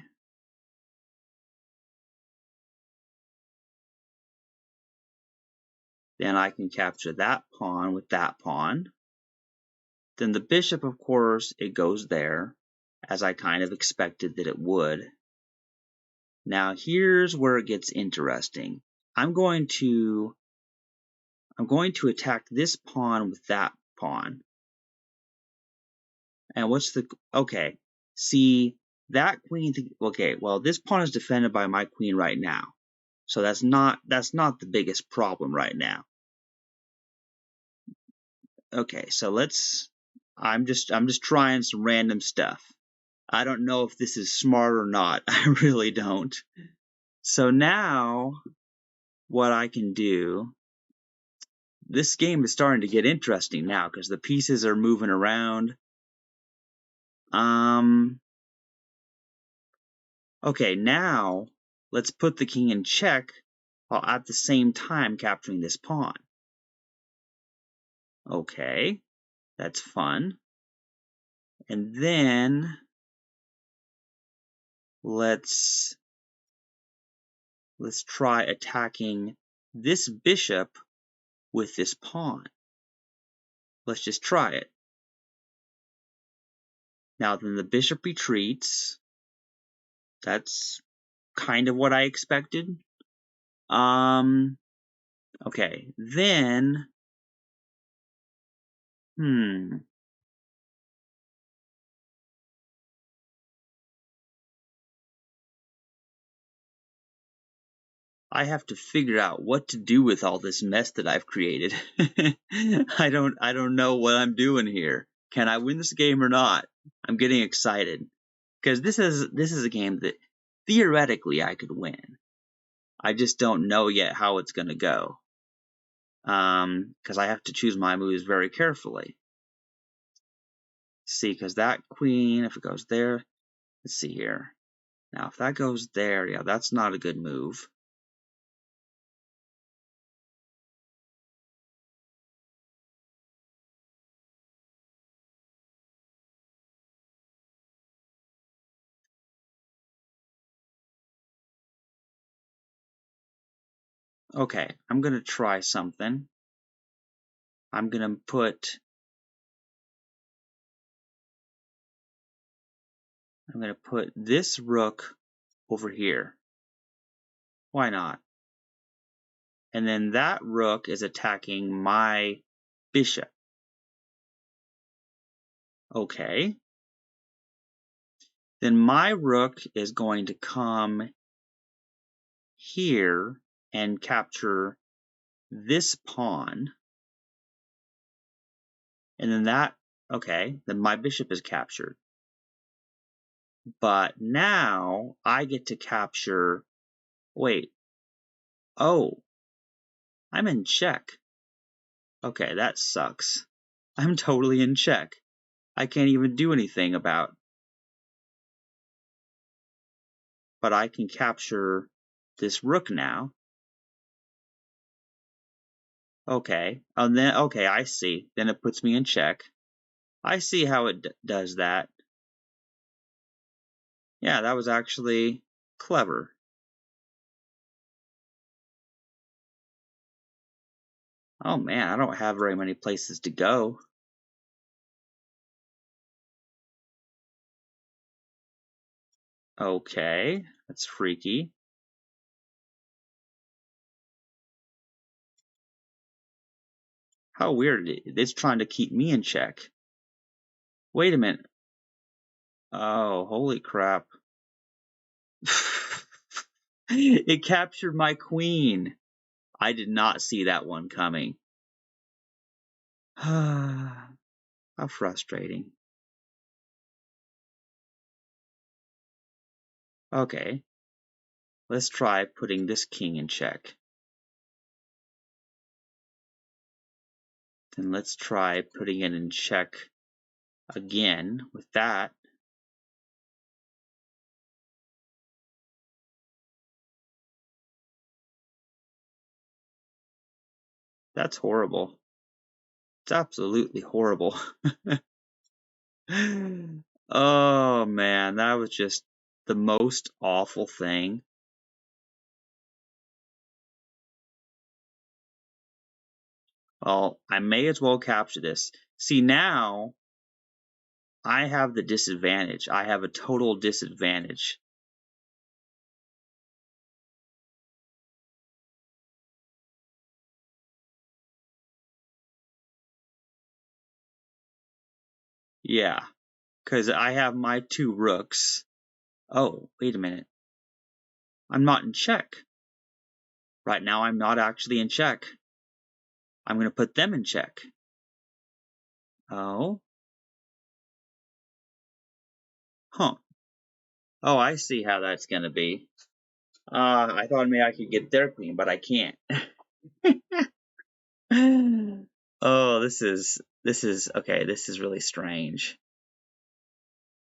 Then I can capture that pawn with that pawn. Then the bishop, of course, it goes there, as I kind of expected that it would. Now here's where it gets interesting. I'm going to attack this pawn with that pawn. And okay, see, that queen, okay, well, this pawn is defended by my queen right now. So that's not the biggest problem right now. Okay, so I'm just trying some random stuff. I don't know if this is smart or not. I really don't. So now, what I can do, this game is starting to get interesting now because the pieces are moving around. Okay, now let's put the king in check while at the same time capturing this pawn. Okay, that's fun. And then let's try attacking this bishop with this pawn. Let's just try it. Now then the bishop retreats. That's kind of what I expected. Okay, then, I have to figure out what to do with all this mess that I've created. I don't know what I'm doing here. Can I win this game or not? I'm getting excited because this is a game that theoretically I could win. I just don't know yet how it's going to go. Because I have to choose my moves very carefully. See, because that queen, if it goes there, let's see here. Now, if that goes there, yeah, that's not a good move. Okay, I'm going to try something. I'm going to put this rook over here. Why not? And then that rook is attacking my bishop. Okay. Then my rook is going to come here and capture this pawn. And then then my bishop is captured. But now I get to capture, wait, oh, I'm in check. Okay, that sucks. I'm totally in check. I can't even do anything but I can capture this rook now. Okay, and then, okay, I see. Then it puts me in check. I see how it does that. Yeah, that was actually clever. Oh man, I don't have very many places to go. Okay, that's freaky. How weird. It's trying to keep me in check. Wait a minute. Oh, holy crap. It captured my queen. I did not see that one coming. How frustrating. Okay, let's try putting this king in check. Then let's try putting it in check again with that. That's horrible. It's absolutely horrible. Oh man, that was just the most awful thing. Well, I may as well capture this. See, now I have the disadvantage. I have a total disadvantage. Yeah, because I have my two rooks. Oh, wait a minute. I'm not in check. Right now, I'm not actually in check. I'm going to put them in check. Oh. Huh. Oh, I see how that's gonna be. I thought maybe I could get their queen, but I can't. Oh, this is okay, this is really strange.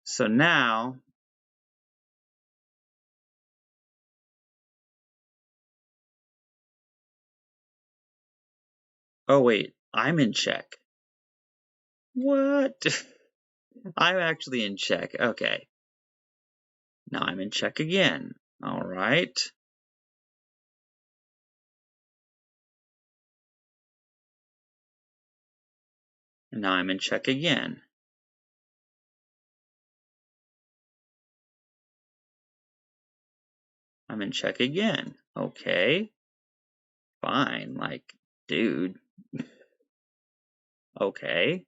So now oh wait, I'm in check. What? I'm actually in check. Okay. Now I'm in check again. All right. And now I'm in check again. I'm in check again. Okay. Fine. Like, dude. Okay.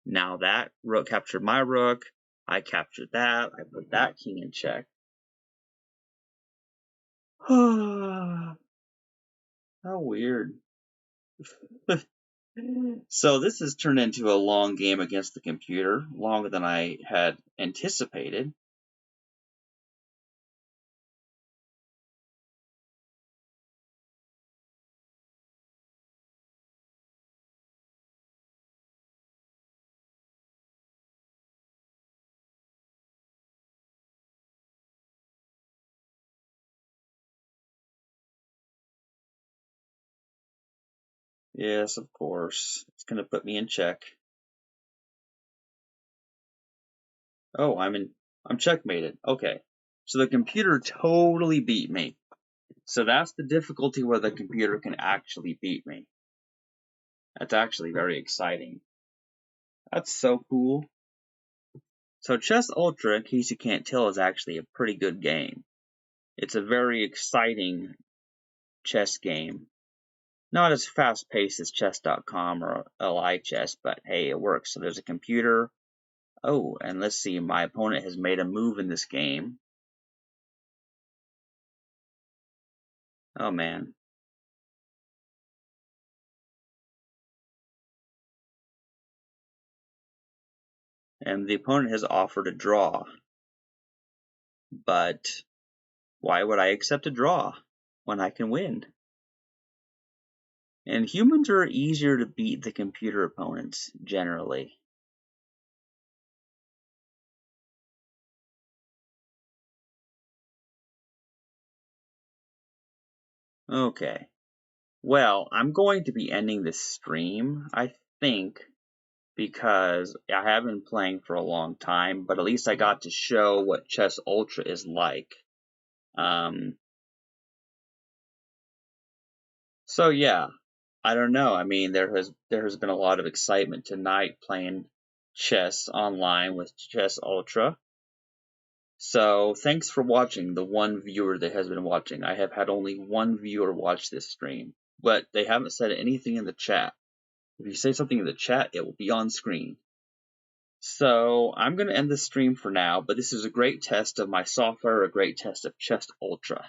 Now that rook captured my rook. I captured that. I put that king in check. How weird. So this has turned into a long game against the computer, longer than I had anticipated. Yes, of course. It's going to put me in check. Oh, I'm checkmated. Okay. So the computer totally beat me. So that's the difficulty where the computer can actually beat me. That's actually very exciting. That's so cool. So Chess Ultra, in case you can't tell, is actually a pretty good game. It's a very exciting chess game. Not as fast paced as chess.com or LIChess, but hey, it works. So there's a computer. Oh, and let's see, my opponent has made a move in this game. Oh man. And the opponent has offered a draw. But why would I accept a draw when I can win? And humans are easier to beat than computer opponents, generally. Okay. Well, I'm going to be ending this stream, I think, because I have been playing for a long time, but at least I got to show what Chess Ultra is like. So yeah, I don't know. I mean, there has been a lot of excitement tonight playing chess online with Chess Ultra. So thanks for watching, the one viewer that has been watching. I have had only one viewer watch this stream, but they haven't said anything in the chat. If you say something in the chat, it will be on screen. So I'm going to end the stream for now, but this is a great test of my software, a great test of Chess Ultra.